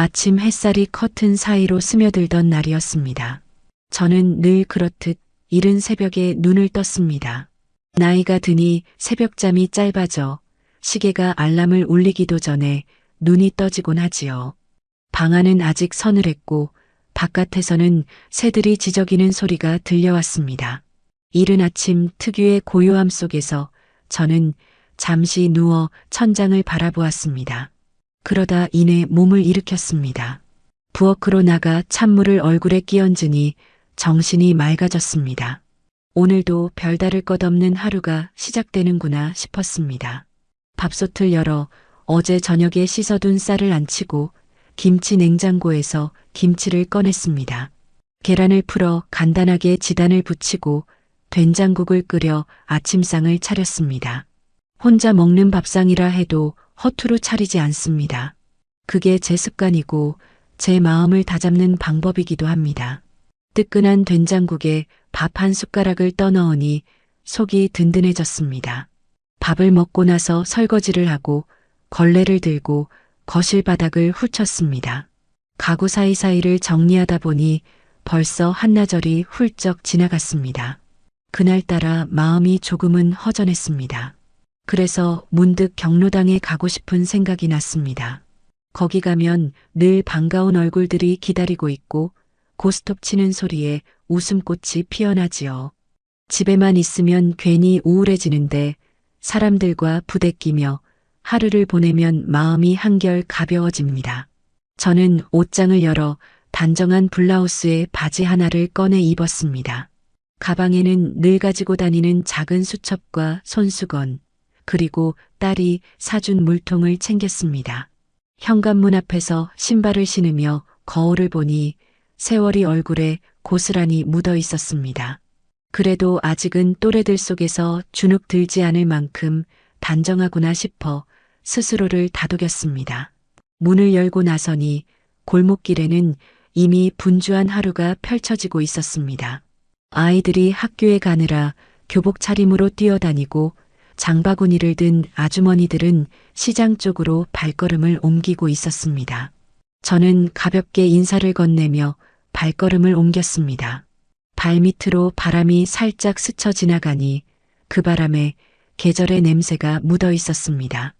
아침 햇살이 커튼 사이로 스며들던 날이었습니다. 저는 늘 그렇듯 이른 새벽에 눈을 떴습니다. 나이가 드니 새벽잠이 짧아져 시계가 알람을 울리기도 전에 눈이 떠지곤 하지요. 방 안은 아직 서늘했고 바깥에서는 새들이 지저귀는 소리가 들려왔습니다. 이른 아침 특유의 고요함 속에서 저는 잠시 누워 천장을 바라보았습니다. 그러다 이내 몸을 일으켰습니다. 부엌으로 나가 찬물을 얼굴에 끼얹으니 정신이 맑아졌습니다. 오늘도 별다를 것 없는 하루가 시작되는구나 싶었습니다. 밥솥을 열어 어제 저녁에 씻어둔 쌀을 안치고 김치 냉장고에서 김치를 꺼냈습니다. 계란을 풀어 간단하게 지단을 붙이고 된장국을 끓여 아침상을 차렸습니다. 혼자 먹는 밥상이라 해도 허투루 차리지 않습니다. 그게 제 습관이고 제 마음을 다잡는 방법이기도 합니다. 뜨끈한 된장국에 밥 한 숟가락을 떠넣으니 속이 든든해졌습니다. 밥을 먹고 나서 설거지를 하고 걸레를 들고 거실 바닥을 훑쳤습니다. 가구 사이사이를 정리하다 보니 벌써 한나절이 훌쩍 지나갔습니다. 그날따라 마음이 조금은 허전했습니다. 그래서 문득 경로당에 가고 싶은 생각이 났습니다. 거기 가면 늘 반가운 얼굴들이 기다리고 있고 고스톱 치는 소리에 웃음꽃이 피어나지요. 집에만 있으면 괜히 우울해지는데 사람들과 부대끼며 하루를 보내면 마음이 한결 가벼워집니다. 저는 옷장을 열어 단정한 블라우스에 바지 하나를 꺼내 입었습니다. 가방에는 늘 가지고 다니는 작은 수첩과 손수건, 그리고 딸이 사준 물통을 챙겼습니다. 현관문 앞에서 신발을 신으며 거울을 보니 세월이 얼굴에 고스란히 묻어 있었습니다. 그래도 아직은 또래들 속에서 주눅 들지 않을 만큼 단정하구나 싶어 스스로를 다독였습니다. 문을 열고 나서니 골목길에는 이미 분주한 하루가 펼쳐지고 있었습니다. 아이들이 학교에 가느라 교복 차림으로 뛰어다니고 장바구니를 든 아주머니들은 시장 쪽으로 발걸음을 옮기고 있었습니다. 저는 가볍게 인사를 건네며 발걸음을 옮겼습니다. 발밑으로 바람이 살짝 스쳐 지나가니 그 바람에 계절의 냄새가 묻어 있었습니다.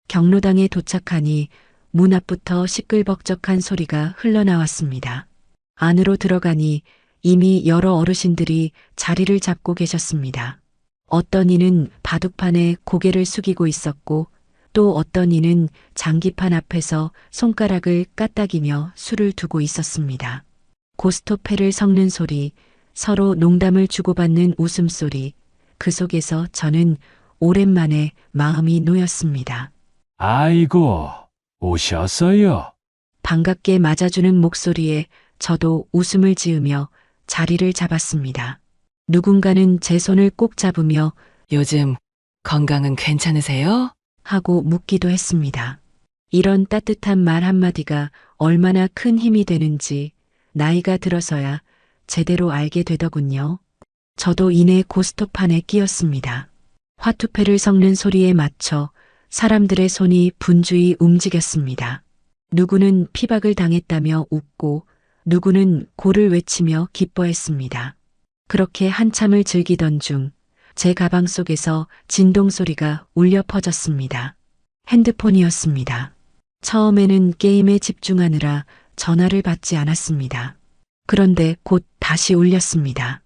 경로당에 도착하니 문 앞부터 시끌벅적한 소리가 흘러나왔습니다. 안으로 들어가니 이미 여러 어르신들이 자리를 잡고 계셨습니다. 어떤 이는 바둑판에 고개를 숙이고 있었고 또 어떤 이는 장기판 앞에서 손가락을 까딱이며 술을 두고 있었습니다. 고스톱패를 섞는 소리, 서로 농담을 주고받는 웃음소리, 그 속에서 저는 오랜만에 마음이 놓였습니다. 아이고, 오셨어요. 반갑게 맞아주는 목소리에 저도 웃음을 지으며 자리를 잡았습니다. 누군가는 제 손을 꼭 잡으며 요즘 건강은 괜찮으세요? 하고 묻기도 했습니다. 이런 따뜻한 말 한마디가 얼마나 큰 힘이 되는지 나이가 들어서야 제대로 알게 되더군요. 저도 이내 고스톱판에 끼었습니다. 화투패를 섞는 소리에 맞춰 사람들의 손이 분주히 움직였습니다. 누구는 피박을 당했다며 웃고 누구는 고를 외치며 기뻐했습니다. 그렇게 한참을 즐기던 중 제 가방 속에서 진동 소리가 울려 퍼졌습니다. 핸드폰이었습니다. 처음에는 게임에 집중하느라 전화를 받지 않았습니다. 그런데 곧 다시 울렸습니다.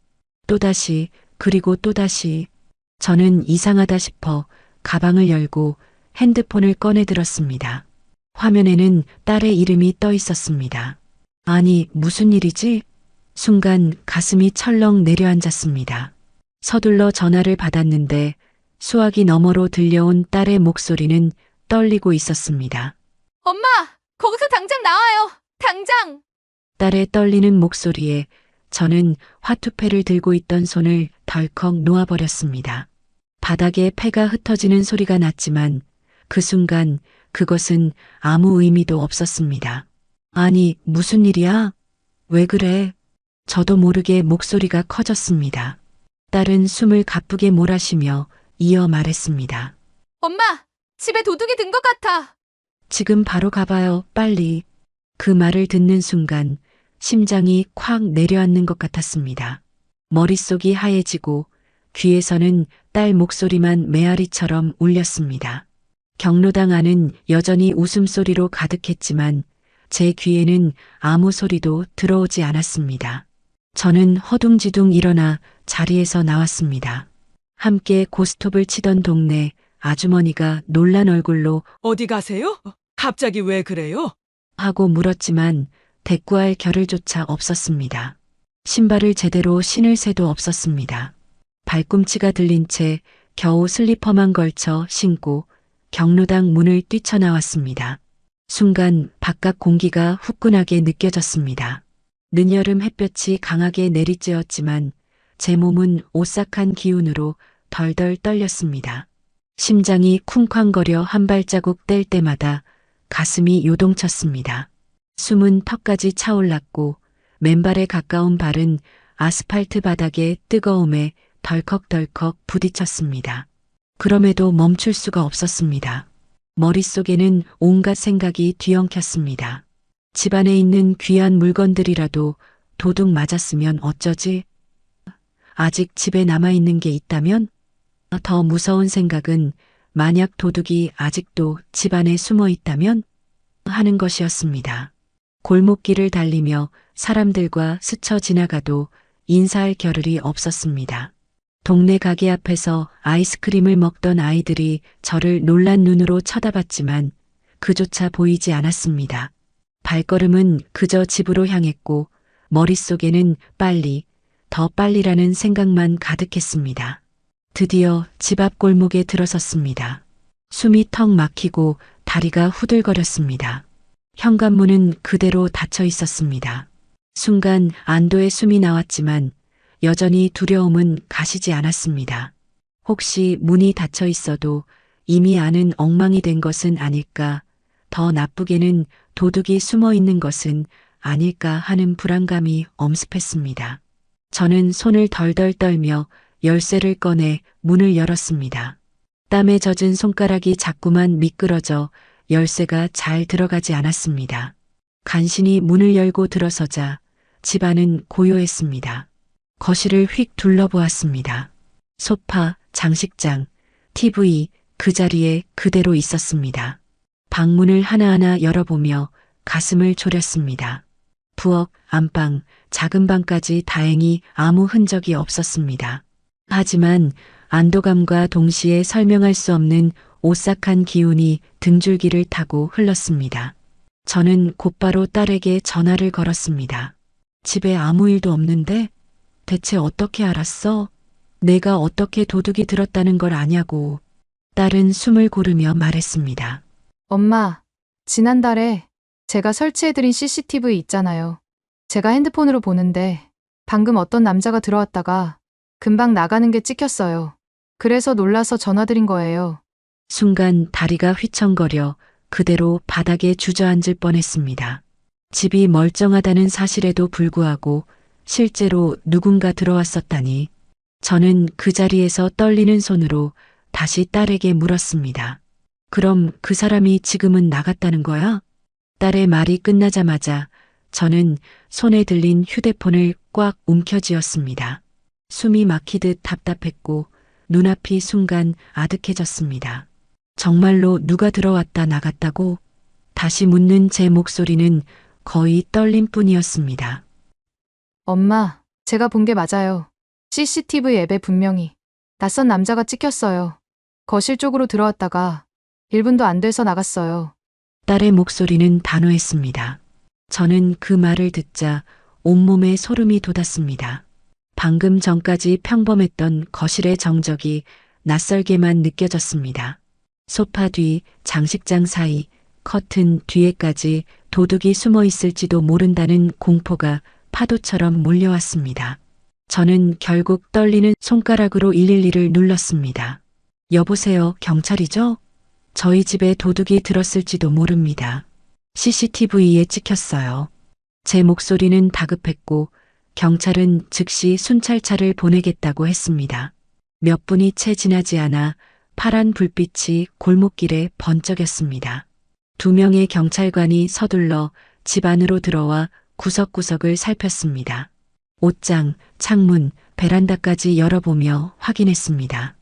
또다시, 그리고 또다시. 저는 이상하다 싶어 가방을 열고 핸드폰을 꺼내 들었습니다. 화면에는 딸의 이름이 떠 있었습니다. 아니, 무슨 일이지? 순간 가슴이 철렁 내려앉았습니다. 서둘러 전화를 받았는데 수화기 너머로 들려온 딸의 목소리는 떨리고 있었습니다. 엄마! 거기서 당장 나와요! 당장! 딸의 떨리는 목소리에 저는 화투패를 들고 있던 손을 덜컥 놓아버렸습니다. 바닥에 패가 흩어지는 소리가 났지만 그 순간 그것은 아무 의미도 없었습니다. 아니, 무슨 일이야? 왜 그래? 저도 모르게 목소리가 커졌습니다. 딸은 숨을 가쁘게 몰아쉬며 이어 말했습니다. 엄마! 집에 도둑이 든 것 같아! 지금 바로 가봐요, 빨리. 그 말을 듣는 순간 심장이 콱 내려앉는 것 같았습니다. 머릿속이 하얘지고 귀에서는 딸 목소리만 메아리처럼 울렸습니다. 경로당 안은 여전히 웃음소리로 가득했지만 제 귀에는 아무 소리도 들어오지 않았습니다. 저는 허둥지둥 일어나 자리에서 나왔습니다. 함께 고스톱을 치던 동네 아주머니가 놀란 얼굴로 어디 가세요? 갑자기 왜 그래요? 하고 물었지만 대꾸할 겨를조차 없었습니다. 신발을 제대로 신을 새도 없었습니다. 발꿈치가 들린 채 겨우 슬리퍼만 걸쳐 신고 경로당 문을 뛰쳐나왔습니다. 순간 바깥 공기가 후끈하게 느껴졌습니다. 늦여름 햇볕이 강하게 내리쬐었지만 제 몸은 오싹한 기운으로 덜덜 떨렸습니다. 심장이 쿵쾅거려 한 발자국 뗄 때마다 가슴이 요동쳤습니다. 숨은 턱까지 차올랐고 맨발에 가까운 발은 아스팔트 바닥의 뜨거움에 덜컥덜컥 부딪혔습니다. 그럼에도 멈출 수가 없었습니다. 머릿속에는 온갖 생각이 뒤엉켰습니다. 집안에 있는 귀한 물건들이라도 도둑 맞았으면 어쩌지? 아직 집에 남아있는 게 있다면? 더 무서운 생각은 만약 도둑이 아직도 집안에 숨어 있다면? 하는 것이었습니다. 골목길을 달리며 사람들과 스쳐 지나가도 인사할 겨를이 없었습니다. 동네 가게 앞에서 아이스크림을 먹던 아이들이 저를 놀란 눈으로 쳐다봤지만 그조차 보이지 않았습니다. 발걸음은 그저 집으로 향했고 머릿속에는 빨리, 더 빨리라는 생각만 가득했습니다. 드디어 집 앞 골목에 들어섰습니다. 숨이 턱 막히고 다리가 후들거렸습니다. 현관문은 그대로 닫혀 있었습니다. 순간 안도의 숨이 나왔지만 여전히 두려움은 가시지 않았습니다. 혹시 문이 닫혀 있어도 이미 안은 엉망이 된 것은 아닐까, 더 나쁘게는 도둑이 숨어 있는 것은 아닐까 하는 불안감이 엄습했습니다. 저는 손을 덜덜 떨며 열쇠를 꺼내 문을 열었습니다. 땀에 젖은 손가락이 자꾸만 미끄러져 열쇠가 잘 들어가지 않았습니다. 간신히 문을 열고 들어서자 집안은 고요했습니다. 거실을 휙 둘러보았습니다. 소파, 장식장, TV 그 자리에 그대로 있었습니다. 방문을 하나하나 열어보며 가슴을 졸였습니다. 부엌, 안방, 작은 방까지 다행히 아무 흔적이 없었습니다. 하지만 안도감과 동시에 설명할 수 없는 오싹한 기운이 등줄기를 타고 흘렀습니다. 저는 곧바로 딸에게 전화를 걸었습니다. 집에 아무 일도 없는데 대체 어떻게 알았어? 내가 어떻게 도둑이 들었다는 걸 아냐고. 딸은 숨을 고르며 말했습니다. 엄마, 지난달에 제가 설치해드린 CCTV 있잖아요. 제가 핸드폰으로 보는데 방금 어떤 남자가 들어왔다가 금방 나가는 게 찍혔어요. 그래서 놀라서 전화드린 거예요. 순간 다리가 휘청거려 그대로 바닥에 주저앉을 뻔했습니다. 집이 멀쩡하다는 사실에도 불구하고 실제로 누군가 들어왔었다니. 저는 그 자리에서 떨리는 손으로 다시 딸에게 물었습니다. 그럼 그 사람이 지금은 나갔다는 거야? 딸의 말이 끝나자마자 저는 손에 들린 휴대폰을 꽉 움켜쥐었습니다. 숨이 막히듯 답답했고 눈앞이 순간 아득해졌습니다. 정말로 누가 들어왔다 나갔다고? 다시 묻는 제 목소리는 거의 떨림 뿐이었습니다. 엄마, 제가 본 게 맞아요. CCTV 앱에 분명히 낯선 남자가 찍혔어요. 거실 쪽으로 들어왔다가 1분도 안 돼서 나갔어요. 딸의 목소리는 단호했습니다. 저는 그 말을 듣자 온몸에 소름이 돋았습니다. 방금 전까지 평범했던 거실의 정적이 낯설게만 느껴졌습니다. 소파 뒤, 장식장 사이, 커튼 뒤에까지 도둑이 숨어 있을지도 모른다는 공포가 파도처럼 몰려왔습니다. 저는 결국 떨리는 손가락으로 112를 눌렀습니다. 여보세요, 경찰이죠? 저희 집에 도둑이 들었을지도 모릅니다. CCTV에 찍혔어요. 제 목소리는 다급했고 경찰은 즉시 순찰차를 보내겠다고 했습니다. 몇 분이 채 지나지 않아 파란 불빛이 골목길에 번쩍였습니다. 2명의 경찰관이 서둘러 집 안으로 들어와 구석구석을 살폈습니다. 옷장, 창문, 베란다까지 열어보며 확인했습니다.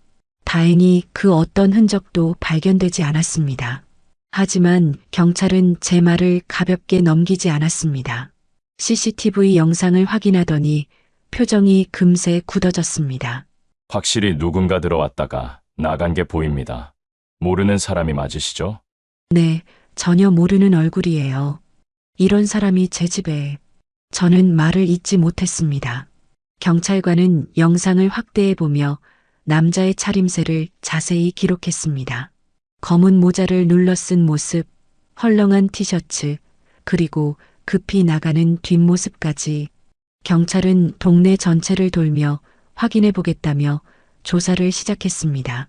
다행히 그 어떤 흔적도 발견되지 않았습니다. 하지만 경찰은 제 말을 가볍게 넘기지 않았습니다. CCTV 영상을 확인하더니 표정이 금세 굳어졌습니다. 확실히 누군가 들어왔다가 나간 게 보입니다. 모르는 사람이 맞으시죠? 네, 전혀 모르는 얼굴이에요. 이런 사람이 제 집에. 저는 말을 잇지 못했습니다. 경찰관은 영상을 확대해보며 남자의 차림새를 자세히 기록했습니다. 검은 모자를 눌러 쓴 모습, 헐렁한 티셔츠, 그리고 급히 나가는 뒷모습까지. 경찰은 동네 전체를 돌며 확인해보겠다며 조사를 시작했습니다.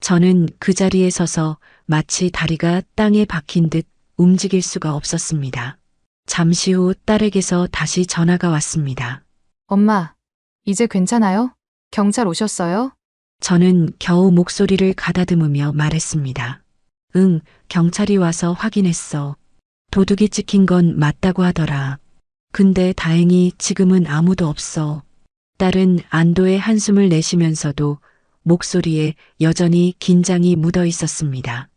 저는 그 자리에 서서 마치 다리가 땅에 박힌 듯 움직일 수가 없었습니다. 잠시 후 딸에게서 다시 전화가 왔습니다. 엄마, 이제 괜찮아요? 경찰 오셨어요? 저는 겨우 목소리를 가다듬으며 말했습니다. 응, 경찰이 와서 확인했어. 도둑이 찍힌 건 맞다고 하더라. 근데 다행히 지금은 아무도 없어. 딸은 안도의 한숨을 내쉬면서도 목소리에 여전히 긴장이 묻어 있었습니다.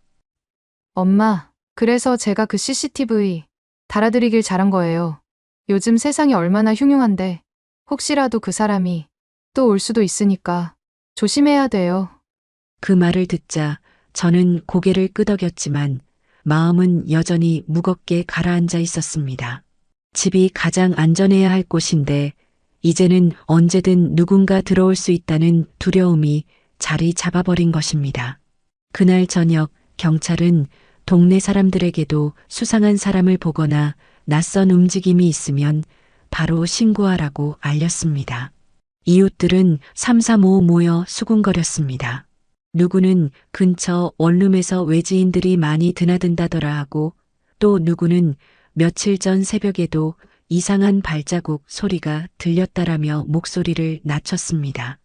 엄마, 그래서 제가 그 CCTV 달아드리길 잘한 거예요. 요즘 세상이 얼마나 흉흉한데 혹시라도 그 사람이 또 올 수도 있으니까 조심해야 돼요. 그 말을 듣자 저는 고개를 끄덕였지만 마음은 여전히 무겁게 가라앉아 있었습니다. 집이 가장 안전해야 할 곳인데 이제는 언제든 누군가 들어올 수 있다는 두려움이 자리 잡아버린 것입니다. 그날 저녁 경찰은 동네 사람들에게도 수상한 사람을 보거나 낯선 움직임이 있으면 바로 신고하라고 알렸습니다. 이웃들은 삼삼오오 모여 수군거렸습니다. 누구는 근처 원룸에서 외지인들이 많이 드나든다더라 하고 또 누구는 며칠 전 새벽에도 이상한 발자국 소리가 들렸다라며 목소리를 낮췄습니다.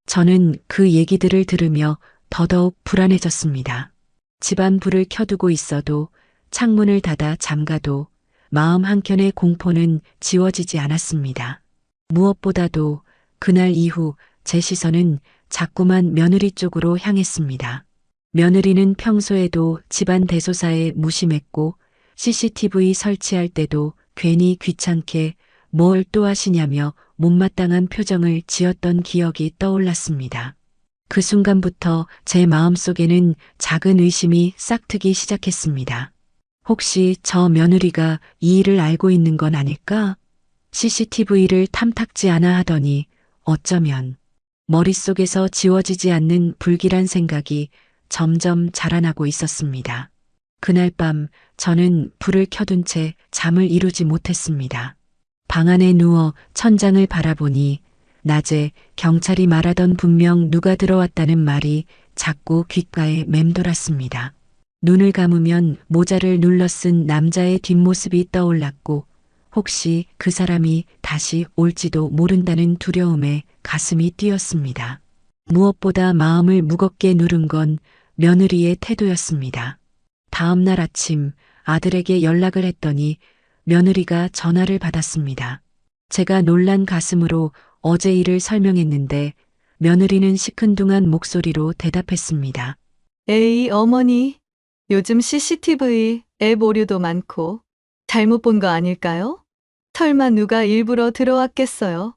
저는 그 얘기들을 들으며 더더욱 불안해졌습니다. 집안 불을 켜두고 있어도 창문을 닫아 잠가도 마음 한켠의 공포는 지워지지 않았습니다. 무엇보다도 그날 이후 제 시선은 자꾸만 며느리 쪽으로 향했습니다. 며느리는 평소에도 집안 대소사에 무심했고 CCTV 설치할 때도 괜히 귀찮게 뭘 또 하시냐며 못마땅한 표정을 지었던 기억이 떠올랐습니다. 그 순간부터 제 마음속에는 작은 의심이 싹트기 시작했습니다. 혹시 저 며느리가 이 일을 알고 있는 건 아닐까? CCTV를 탐탁지 않아 하더니 어쩌면 머릿속에서 지워지지 않는 불길한 생각이 점점 자라나고 있었습니다. 그날 밤 저는 불을 켜둔 채 잠을 이루지 못했습니다. 방 안에 누워 천장을 바라보니 낮에 경찰이 말하던 분명 누가 들어왔다는 말이 자꾸 귓가에 맴돌았습니다. 눈을 감으면 모자를 눌러 쓴 남자의 뒷모습이 떠올랐고 혹시 그 사람이 다시 올지도 모른다는 두려움에 가슴이 뛰었습니다. 무엇보다 마음을 무겁게 누른 건 며느리의 태도였습니다. 다음 날 아침 아들에게 연락을 했더니 며느리가 전화를 받았습니다. 제가 놀란 가슴으로 어제 일을 설명했는데 며느리는 시큰둥한 목소리로 대답했습니다. 에이, 어머니. 요즘 CCTV 앱 오류도 많고 잘못 본 거 아닐까요? 설마 누가 일부러 들어왔겠어요?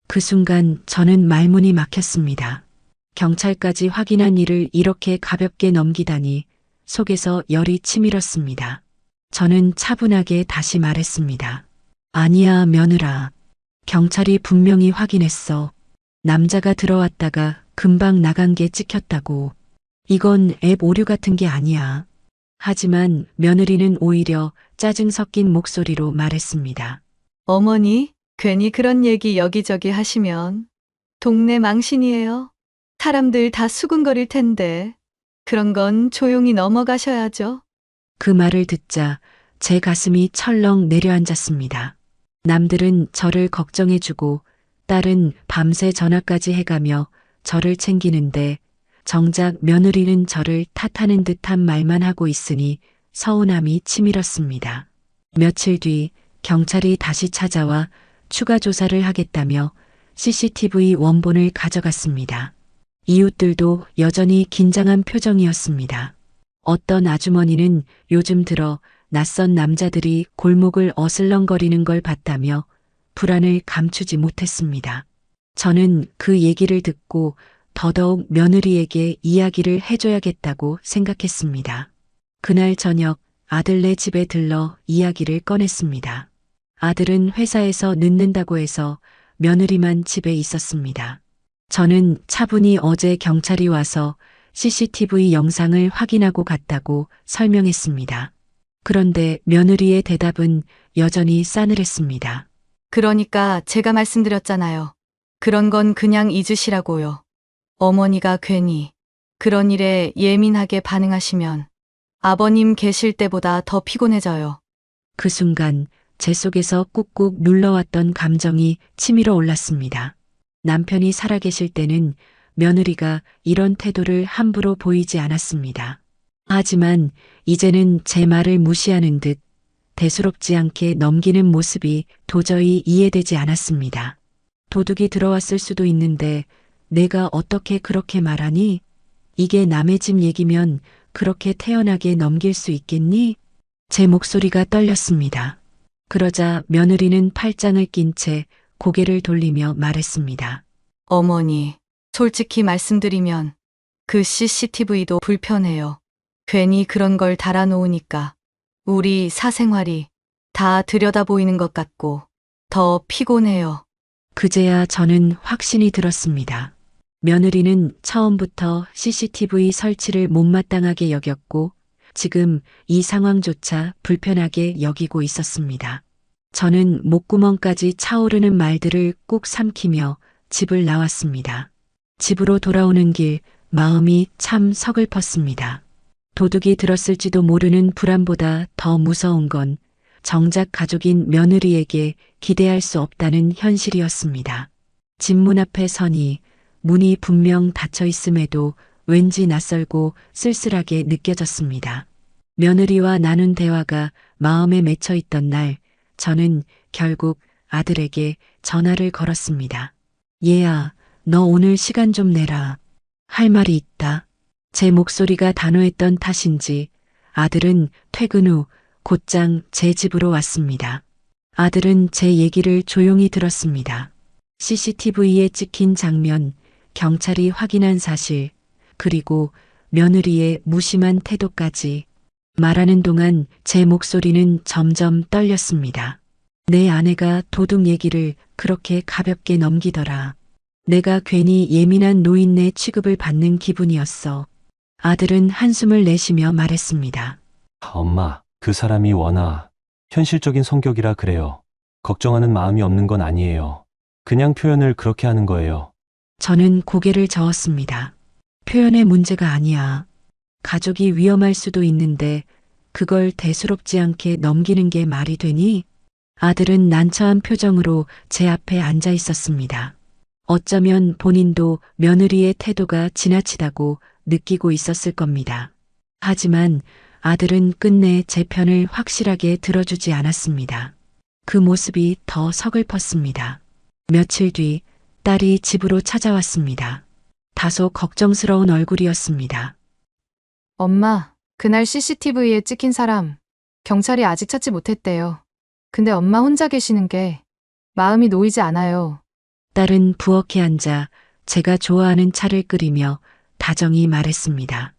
그 순간 저는 말문이 막혔습니다. 경찰까지 확인한 일을 이렇게 가볍게 넘기다니 속에서 열이 치밀었습니다. 저는 차분하게 다시 말했습니다. 아니야, 며느라. 경찰이 분명히 확인했어. 남자가 들어왔다가 금방 나간 게 찍혔다고. 이건 앱 오류 같은 게 아니야. 하지만 며느리는 오히려 짜증 섞인 목소리로 말했습니다. 어머니, 괜히 그런 얘기 여기저기 하시면 동네 망신이에요. 사람들 다 수군거릴 텐데 그런 건 조용히 넘어가셔야죠. 그 말을 듣자 제 가슴이 철렁 내려앉았습니다. 남들은 저를 걱정해주고 딸은 밤새 전화까지 해가며 저를 챙기는데 정작 며느리는 저를 탓하는 듯한 말만 하고 있으니 서운함이 치밀었습니다. 며칠 뒤 경찰이 다시 찾아와 추가 조사를 하겠다며 CCTV 원본을 가져갔습니다. 이웃들도 여전히 긴장한 표정이었습니다. 어떤 아주머니는 요즘 들어 낯선 남자들이 골목을 어슬렁거리는 걸 봤다며 불안을 감추지 못했습니다. 저는 그 얘기를 듣고 더더욱 며느리에게 이야기를 해줘야겠다고 생각했습니다. 그날 저녁 아들네 집에 들러 이야기를 꺼냈습니다. 아들은 회사에서 늦는다고 해서 며느리만 집에 있었습니다. 저는 차분히 어제 경찰이 와서 CCTV 영상을 확인하고 갔다고 설명했습니다. 그런데 며느리의 대답은 여전히 싸늘했습니다. 그러니까 제가 말씀드렸잖아요. 그런 건 그냥 잊으시라고요. 어머니가 괜히 그런 일에 예민하게 반응하시면 아버님 계실 때보다 더 피곤해져요. 그 순간 제 속에서 꾹꾹 눌러왔던 감정이 치밀어 올랐습니다. 남편이 살아계실 때는 며느리가 이런 태도를 함부로 보이지 않았습니다. 하지만 이제는 제 말을 무시하는 듯 대수롭지 않게 넘기는 모습이 도저히 이해되지 않았습니다. 도둑이 들어왔을 수도 있는데 내가 어떻게 그렇게 말하니? 이게 남의 집 얘기면 그렇게 태연하게 넘길 수 있겠니? 제 목소리가 떨렸습니다. 그러자 며느리는 팔짱을 낀 채 고개를 돌리며 말했습니다. 어머니, 솔직히 말씀드리면 그 CCTV도 불편해요. 괜히 그런 걸 달아놓으니까 우리 사생활이 다 들여다보이는 것 같고 더 피곤해요. 그제야 저는 확신이 들었습니다. 며느리는 처음부터 CCTV 설치를 못마땅하게 여겼고 지금 이 상황조차 불편하게 여기고 있었습니다. 저는 목구멍까지 차오르는 말들을 꾹 삼키며 집을 나왔습니다. 집으로 돌아오는 길 마음이 참 서글펐습니다. 도둑이 들었을지도 모르는 불안보다 더 무서운 건 정작 가족인 며느리에게 기대할 수 없다는 현실이었습니다. 집 문 앞에 서니 문이 분명 닫혀 있음에도 왠지 낯설고 쓸쓸하게 느껴졌습니다. 며느리와 나눈 대화가 마음에 맺혀 있던 날, 저는 결국 아들에게 전화를 걸었습니다. 얘야, 너 오늘 시간 좀 내라. 할 말이 있다. 제 목소리가 단호했던 탓인지 아들은 퇴근 후 곧장 제 집으로 왔습니다. 아들은 제 얘기를 조용히 들었습니다. CCTV에 찍힌 장면, 경찰이 확인한 사실, 그리고 며느리의 무심한 태도까지 말하는 동안 제 목소리는 점점 떨렸습니다. 내 아내가 도둑 얘기를 그렇게 가볍게 넘기더라. 내가 괜히 예민한 노인네 취급을 받는 기분이었어. 아들은 한숨을 내쉬며 말했습니다. 엄마, 그 사람이 워낙 현실적인 성격이라 그래요. 걱정하는 마음이 없는 건 아니에요. 그냥 표현을 그렇게 하는 거예요. 저는 고개를 저었습니다. 표현의 문제가 아니야. 가족이 위험할 수도 있는데 그걸 대수롭지 않게 넘기는 게 말이 되니? 아들은 난처한 표정으로 제 앞에 앉아 있었습니다. 어쩌면 본인도 며느리의 태도가 지나치다고 느끼고 있었을 겁니다. 하지만 아들은 끝내 제 편을 확실하게 들어주지 않았습니다. 그 모습이 더 서글펐습니다. 며칠 뒤 딸이 집으로 찾아왔습니다. 다소 걱정스러운 얼굴이었습니다. 엄마, 그날 CCTV에 찍힌 사람, 경찰이 아직 찾지 못했대요. 근데 엄마 혼자 계시는 게 마음이 놓이지 않아요. 딸은 부엌에 앉아 제가 좋아하는 차를 끓이며 다정히 말했습니다.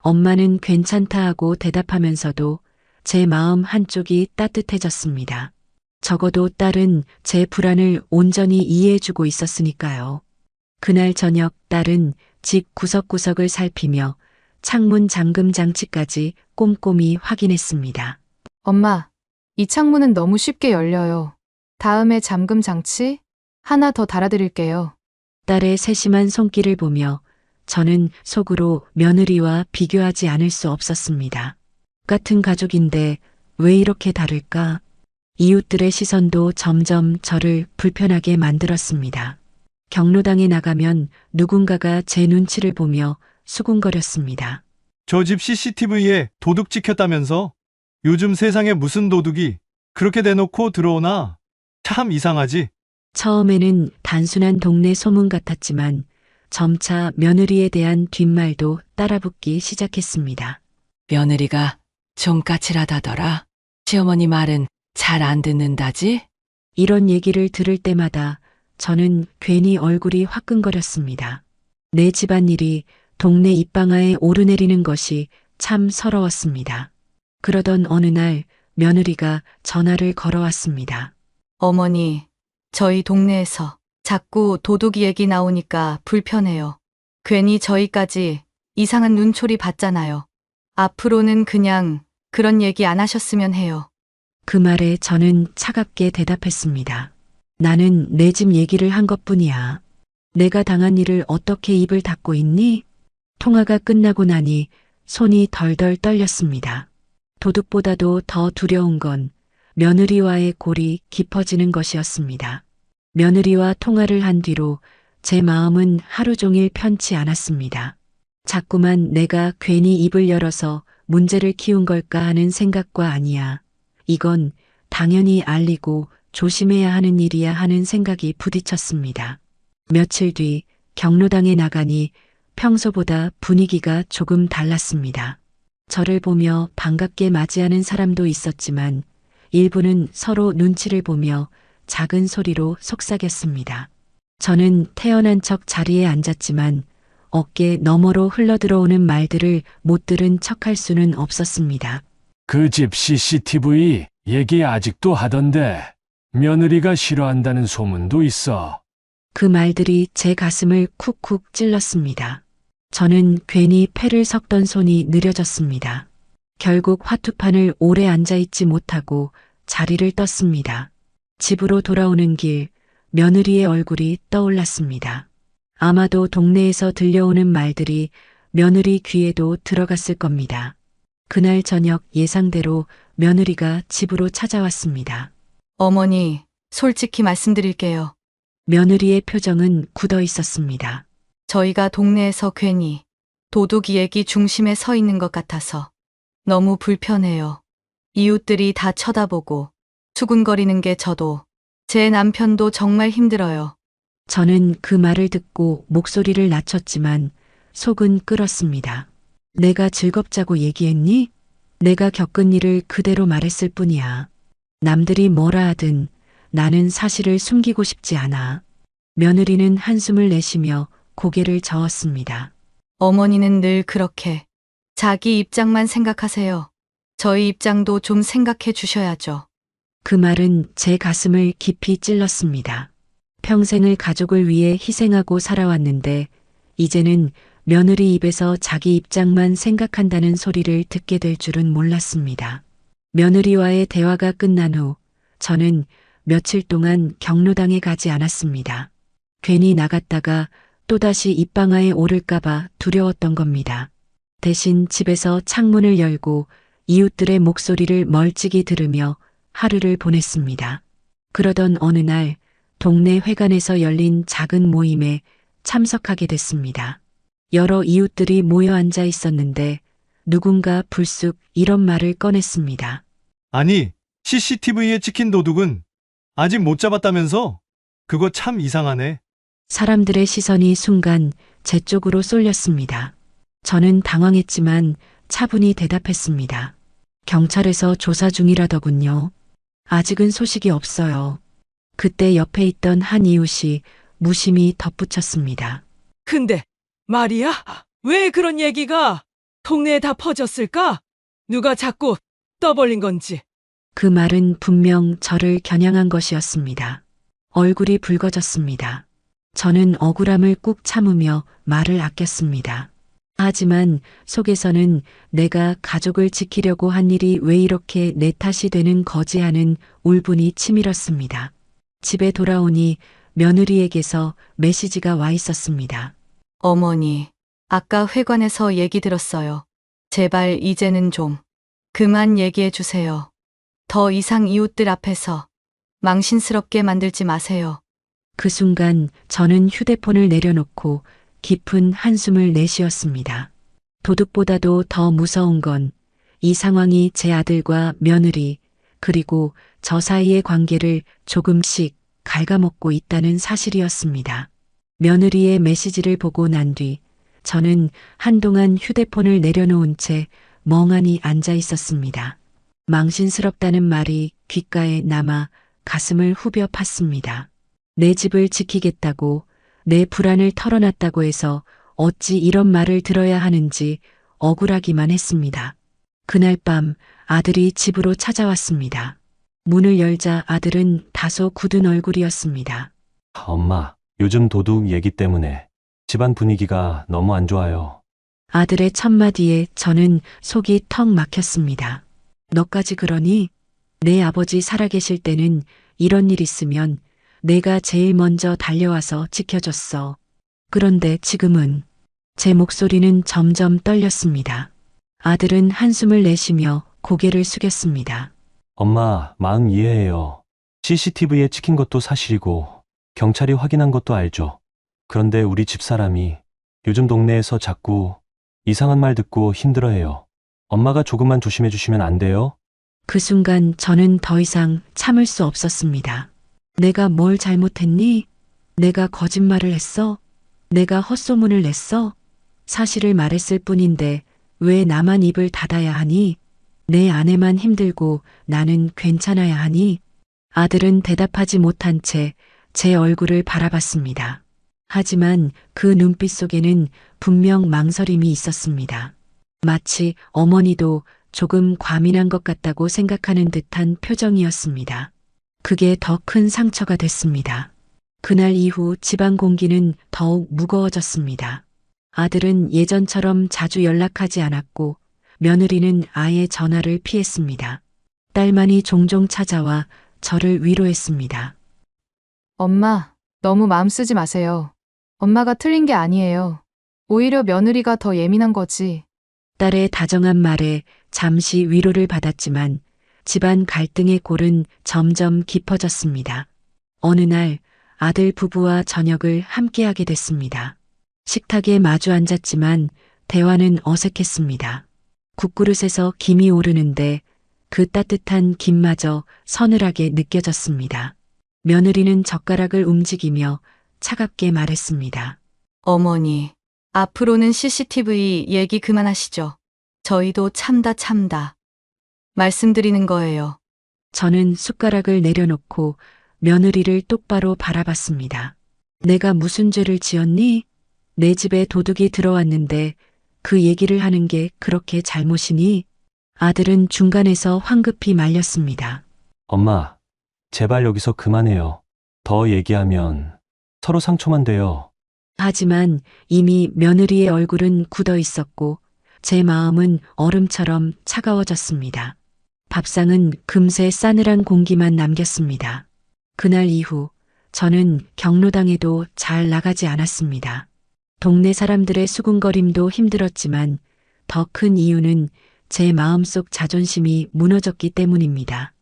엄마는 괜찮다 하고 대답하면서도 제 마음 한쪽이 따뜻해졌습니다. 적어도 딸은 제 불안을 온전히 이해해주고 있었으니까요. 그날 저녁 딸은 집 구석구석을 살피며 창문 잠금 장치까지 꼼꼼히 확인했습니다. 엄마, 이 창문은 너무 쉽게 열려요. 다음에 잠금 장치 하나 더 달아드릴게요. 딸의 세심한 손길을 보며 저는 속으로 며느리와 비교하지 않을 수 없었습니다. 같은 가족인데 왜 이렇게 다를까? 이웃들의 시선도 점점 저를 불편하게 만들었습니다. 경로당에 나가면 누군가가 제 눈치를 보며 수군거렸습니다. 저 집 CCTV에 도둑 찍혔다면서? 요즘 세상에 무슨 도둑이 그렇게 대놓고 들어오나? 참 이상하지? 처음에는 단순한 동네 소문 같았지만 점차 며느리에 대한 뒷말도 따라붙기 시작했습니다. 며느리가 좀 까칠하다더라. 시어머니 말은 잘 안 듣는다지? 이런 얘기를 들을 때마다 저는 괜히 얼굴이 화끈거렸습니다. 내 집안일이 동네 입방아에 오르내리는 것이 참 서러웠습니다. 그러던 어느 날 며느리가 전화를 걸어왔습니다. 어머니, 저희 동네에서 자꾸 도둑이 얘기 나오니까 불편해요. 괜히 저희까지 이상한 눈초리 받잖아요. 앞으로는 그냥 그런 얘기 안 하셨으면 해요. 그 말에 저는 차갑게 대답했습니다. 나는 내 집 얘기를 한 것뿐이야. 내가 당한 일을 어떻게 입을 닫고 있니? 통화가 끝나고 나니 손이 덜덜 떨렸습니다. 도둑보다도 더 두려운 건 며느리와의 골이 깊어지는 것이었습니다. 며느리와 통화를 한 뒤로 제 마음은 하루 종일 편치 않았습니다. 자꾸만 내가 괜히 입을 열어서 문제를 키운 걸까 하는 생각과 아니야. 이건 당연히 알리고 조심해야 하는 일이야 하는 생각이 부딪혔습니다. 며칠 뒤 경로당에 나가니 평소보다 분위기가 조금 달랐습니다. 저를 보며 반갑게 맞이하는 사람도 있었지만 일부는 서로 눈치를 보며 작은 소리로 속삭였습니다. 저는 태어난 척 자리에 앉았지만 어깨 너머로 흘러들어오는 말들을 못 들은 척할 수는 없었습니다. 그 집 CCTV 얘기 아직도 하던데 며느리가 싫어한다는 소문도 있어. 그 말들이 제 가슴을 쿡쿡 찔렀습니다. 저는 괜히 패를 섞던 손이 느려졌습니다. 결국 화투판을 오래 앉아있지 못하고 자리를 떴습니다. 집으로 돌아오는 길, 며느리의 얼굴이 떠올랐습니다. 아마도 동네에서 들려오는 말들이 며느리 귀에도 들어갔을 겁니다. 그날 저녁 예상대로 며느리가 집으로 찾아왔습니다. 어머니, 솔직히 말씀드릴게요. 며느리의 표정은 굳어 있었습니다. 저희가 동네에서 괜히 도둑이 얘기 중심에 서 있는 것 같아서 너무 불편해요. 이웃들이 다 쳐다보고 수군거리는 게 저도 제 남편도 정말 힘들어요. 저는 그 말을 듣고 목소리를 낮췄지만 속은 끓었습니다. 내가 즐겁자고 얘기했니? 내가 겪은 일을 그대로 말했을 뿐이야. 남들이 뭐라 하든 나는 사실을 숨기고 싶지 않아. 며느리는 한숨을 내쉬며 고개를 저었습니다. 어머니는 늘 그렇게 자기 입장만 생각하세요. 저희 입장도 좀 생각해 주셔야죠. 그 말은 제 가슴을 깊이 찔렀습니다. 평생을 가족을 위해 희생하고 살아왔는데 이제는 며느리 입에서 자기 입장만 생각한다는 소리를 듣게 될 줄은 몰랐습니다. 며느리와의 대화가 끝난 후 저는 며칠 동안 경로당에 가지 않았습니다. 괜히 나갔다가 또다시 입방아에 오를까봐 두려웠던 겁니다. 대신 집에서 창문을 열고 이웃들의 목소리를 멀찍이 들으며 하루를 보냈습니다. 그러던 어느 날 동네 회관에서 열린 작은 모임에 참석하게 됐습니다. 여러 이웃들이 모여 앉아 있었는데 누군가 불쑥 이런 말을 꺼냈습니다. 아니, CCTV에 찍힌 도둑은 아직 못 잡았다면서? 그거 참 이상하네. 사람들의 시선이 순간 제 쪽으로 쏠렸습니다. 저는 당황했지만 차분히 대답했습니다. 경찰에서 조사 중이라더군요. 아직은 소식이 없어요. 그때 옆에 있던 한 이웃이 무심히 덧붙였습니다. 근데 말이야, 왜 그런 얘기가 동네에 다 퍼졌을까? 누가 자꾸 떠벌린 건지. 그 말은 분명 저를 겨냥한 것이었습니다. 얼굴이 붉어졌습니다. 저는 억울함을 꾹 참으며 말을 아꼈습니다. 하지만 속에서는 내가 가족을 지키려고 한 일이 왜 이렇게 내 탓이 되는 거지 하는 울분이 치밀었습니다. 집에 돌아오니 며느리에게서 메시지가 와 있었습니다. 어머니, 아까 회관에서 얘기 들었어요. 제발 이제는 좀 그만 얘기해 주세요. 더 이상 이웃들 앞에서 망신스럽게 만들지 마세요. 그 순간 저는 휴대폰을 내려놓고 깊은 한숨을 내쉬었습니다. 도둑보다도 더 무서운 건 이 상황이 제 아들과 며느리 그리고 저 사이의 관계를 조금씩 갉아먹고 있다는 사실이었습니다. 며느리의 메시지를 보고 난 뒤 저는 한동안 휴대폰을 내려놓은 채 멍하니 앉아 있었습니다. 망신스럽다는 말이 귓가에 남아 가슴을 후벼 팠습니다. 내 집을 지키겠다고, 내 불안을 털어놨다고 해서 어찌 이런 말을 들어야 하는지 억울하기만 했습니다. 그날 밤 아들이 집으로 찾아왔습니다. 문을 열자 아들은 다소 굳은 얼굴이었습니다. 엄마, 요즘 도둑 얘기 때문에 집안 분위기가 너무 안 좋아요. 아들의 첫마디에 저는 속이 턱 막혔습니다. 너까지 그러니? 내 아버지 살아계실 때는 이런 일 있으면 내가 제일 먼저 달려와서 지켜줬어. 그런데 지금은 제 목소리는 점점 떨렸습니다. 아들은 한숨을 내쉬며 고개를 숙였습니다. 엄마, 마음 이해해요. CCTV에 찍힌 것도 사실이고 경찰이 확인한 것도 알죠. 그런데 우리 집사람이 요즘 동네에서 자꾸 이상한 말 듣고 힘들어해요. 엄마가 조금만 조심해 주시면 안 돼요? 그 순간 저는 더 이상 참을 수 없었습니다. 내가 뭘 잘못했니? 내가 거짓말을 했어? 내가 헛소문을 냈어? 사실을 말했을 뿐인데 왜 나만 입을 닫아야 하니? 내 아내만 힘들고 나는 괜찮아야 하니? 아들은 대답하지 못한 채 제 얼굴을 바라봤습니다. 하지만 그 눈빛 속에는 분명 망설임이 있었습니다. 마치 어머니도 조금 과민한 것 같다고 생각하는 듯한 표정이었습니다. 그게 더 큰 상처가 됐습니다. 그날 이후 집안 공기는 더욱 무거워졌습니다. 아들은 예전처럼 자주 연락하지 않았고 며느리는 아예 전화를 피했습니다. 딸만이 종종 찾아와 저를 위로했습니다. 엄마, 너무 마음 쓰지 마세요. 엄마가 틀린 게 아니에요. 오히려 며느리가 더 예민한 거지. 딸의 다정한 말에 잠시 위로를 받았지만 집안 갈등의 골은 점점 깊어졌습니다. 어느 날 아들 부부와 저녁을 함께하게 됐습니다. 식탁에 마주 앉았지만 대화는 어색했습니다. 국그릇에서 김이 오르는데 그 따뜻한 김마저 서늘하게 느껴졌습니다. 며느리는 젓가락을 움직이며 차갑게 말했습니다. 어머니, 앞으로는 CCTV 얘기 그만하시죠. 저희도 참다. 말씀드리는 거예요. 저는 숟가락을 내려놓고 며느리를 똑바로 바라봤습니다. 내가 무슨 죄를 지었니? 내 집에 도둑이 들어왔는데 그 얘기를 하는 게 그렇게 잘못이니? 아들은 중간에서 황급히 말렸습니다. 엄마, 제발 여기서 그만해요. 더 얘기하면 서로 상처만 돼요. 하지만 이미 며느리의 얼굴은 굳어 있었고 제 마음은 얼음처럼 차가워졌습니다. 밥상은 금세 싸늘한 공기만 남겼습니다. 그날 이후 저는 경로당에도 잘 나가지 않았습니다. 동네 사람들의 수군거림도 힘들었지만 더 큰 이유는 제 마음속 자존심이 무너졌기 때문입니다.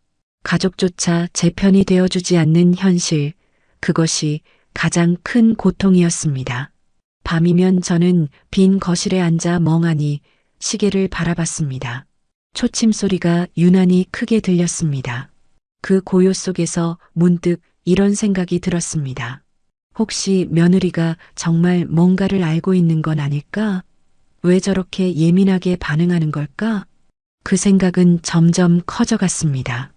가족조차 제 편이 되어주지 않는 현실, 그것이 가장 큰 고통이었습니다. 밤이면 저는 빈 거실에 앉아 멍하니 시계를 바라봤습니다. 초침 소리가 유난히 크게 들렸습니다. 그 고요 속에서 문득 이런 생각이 들었습니다. 혹시 며느리가 정말 뭔가를 알고 있는 건 아닐까? 왜 저렇게 예민하게 반응하는 걸까? 그 생각은 점점 커져갔습니다.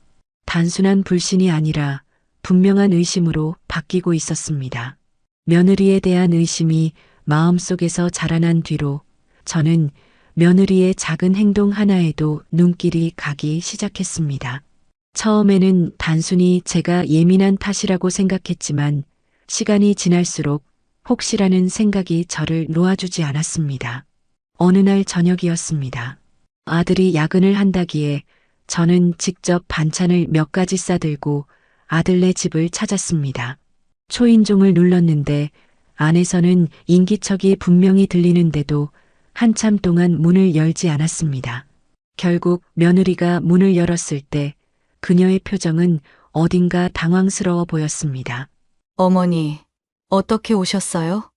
단순한 불신이 아니라 분명한 의심으로 바뀌고 있었습니다. 며느리에 대한 의심이 마음속에서 자라난 뒤로 저는 며느리의 작은 행동 하나에도 눈길이 가기 시작했습니다. 처음에는 단순히 제가 예민한 탓이라고 생각했지만 시간이 지날수록 혹시라는 생각이 저를 놓아주지 않았습니다. 어느 날 저녁이었습니다. 아들이 야근을 한다기에 저는 직접 반찬을 몇 가지 싸들고 아들네 집을 찾았습니다. 초인종을 눌렀는데 안에서는 인기척이 분명히 들리는데도 한참 동안 문을 열지 않았습니다. 결국 며느리가 문을 열었을 때 그녀의 표정은 어딘가 당황스러워 보였습니다. 어머니, 어떻게 오셨어요?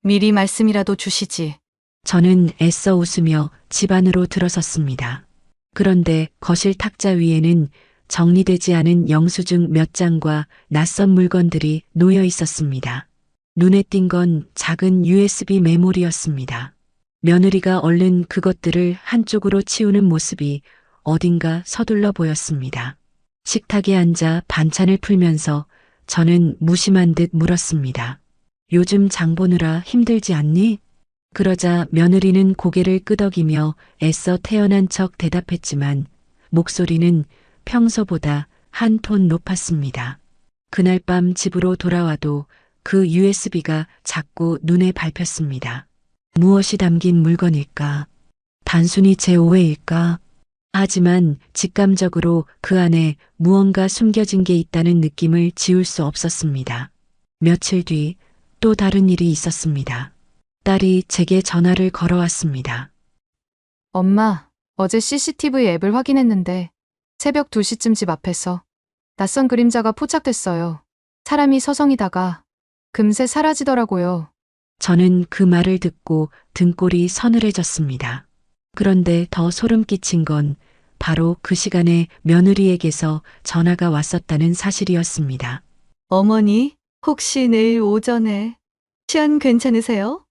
미리 말씀이라도 주시지. 저는 애써 웃으며 집 안으로 들어섰습니다. 그런데 거실 탁자 위에는 정리되지 않은 영수증 몇 장과 낯선 물건들이 놓여 있었습니다. 눈에 띈 건 작은 USB 메모리였습니다. 며느리가 얼른 그것들을 한쪽으로 치우는 모습이 어딘가 서둘러 보였습니다. 식탁에 앉아 반찬을 풀면서 저는 무심한 듯 물었습니다. 요즘 장 보느라 힘들지 않니? 그러자 며느리는 고개를 끄덕이며 애써 태어난 척 대답했지만 목소리는 평소보다 한 톤 높았습니다. 그날 밤 집으로 돌아와도 그 USB가 자꾸 눈에 밟혔습니다. 무엇이 담긴 물건일까? 단순히 제 오해일까? 하지만 직감적으로 그 안에 무언가 숨겨진 게 있다는 느낌을 지울 수 없었습니다. 며칠 뒤 또 다른 일이 있었습니다. 딸이 제게 전화를 걸어왔습니다. 엄마, 어제 CCTV 앱을 확인했는데 새벽 2시쯤 집 앞에서 낯선 그림자가 포착됐어요. 사람이 서성이다가 금세 사라지더라고요. 저는 그 말을 듣고 등골이 서늘해졌습니다. 그런데 더 소름 끼친 건 바로 그 시간에 며느리에게서 전화가 왔었다는 사실이었습니다. 어머니, 혹시 내일 오전에 시간 괜찮으세요?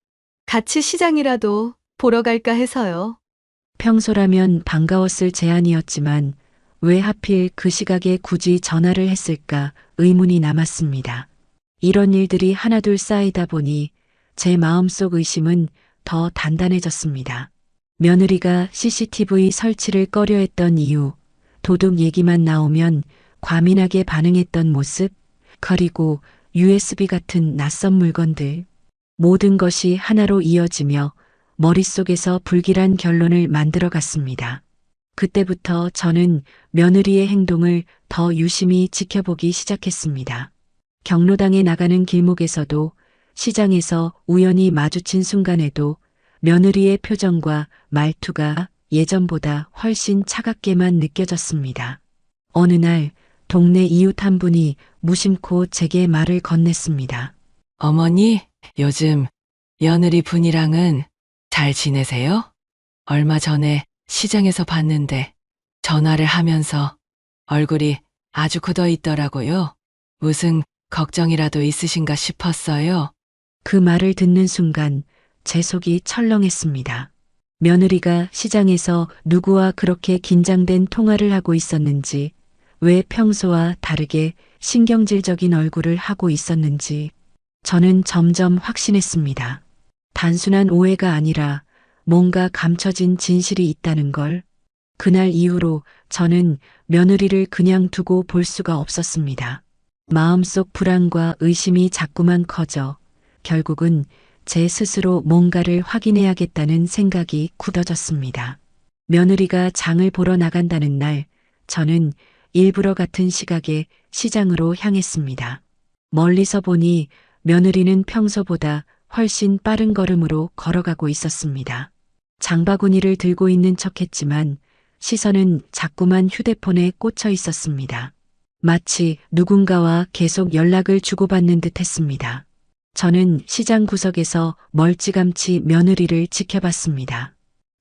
같이 시장이라도 보러 갈까 해서요. 평소라면 반가웠을 제안이었지만 왜 하필 그 시각에 굳이 전화를 했을까 의문이 남았습니다. 이런 일들이 하나둘 쌓이다 보니 제 마음속 의심은 더 단단해졌습니다. 며느리가 CCTV 설치를 꺼려했던 이유, 도둑 얘기만 나오면 과민하게 반응했던 모습, 그리고 USB 같은 낯선 물건들, 모든 것이 하나로 이어지며 머릿속에서 불길한 결론을 만들어갔습니다. 그때부터 저는 며느리의 행동을 더 유심히 지켜보기 시작했습니다. 경로당에 나가는 길목에서도, 시장에서 우연히 마주친 순간에도 며느리의 표정과 말투가 예전보다 훨씬 차갑게만 느껴졌습니다. 어느 날 동네 이웃 한 분이 무심코 제게 말을 건넸습니다. 어머니, 요즘 며느리 분이랑은 잘 지내세요? 얼마 전에 시장에서 봤는데 전화를 하면서 얼굴이 아주 굳어 있더라고요. 무슨 걱정이라도 있으신가 싶었어요. 그 말을 듣는 순간 제 속이 철렁했습니다. 며느리가 시장에서 누구와 그렇게 긴장된 통화를 하고 있었는지, 왜 평소와 다르게 신경질적인 얼굴을 하고 있었는지 저는 점점 확신했습니다. 단순한 오해가 아니라 뭔가 감춰진 진실이 있다는 걸. 그날 이후로 저는 며느리를 그냥 두고 볼 수가 없었습니다. 마음속 불안과 의심이 자꾸만 커져 결국은 제 스스로 뭔가를 확인해야겠다는 생각이 굳어졌습니다. 며느리가 장을 보러 나간다는 날, 저는 일부러 같은 시각에 시장으로 향했습니다. 멀리서 보니 며느리는 평소보다 훨씬 빠른 걸음으로 걸어가고 있었습니다. 장바구니를 들고 있는 척했지만 시선은 자꾸만 휴대폰에 꽂혀 있었습니다. 마치 누군가와 계속 연락을 주고받는 듯 했습니다. 저는 시장 구석에서 멀찌감치 며느리를 지켜봤습니다.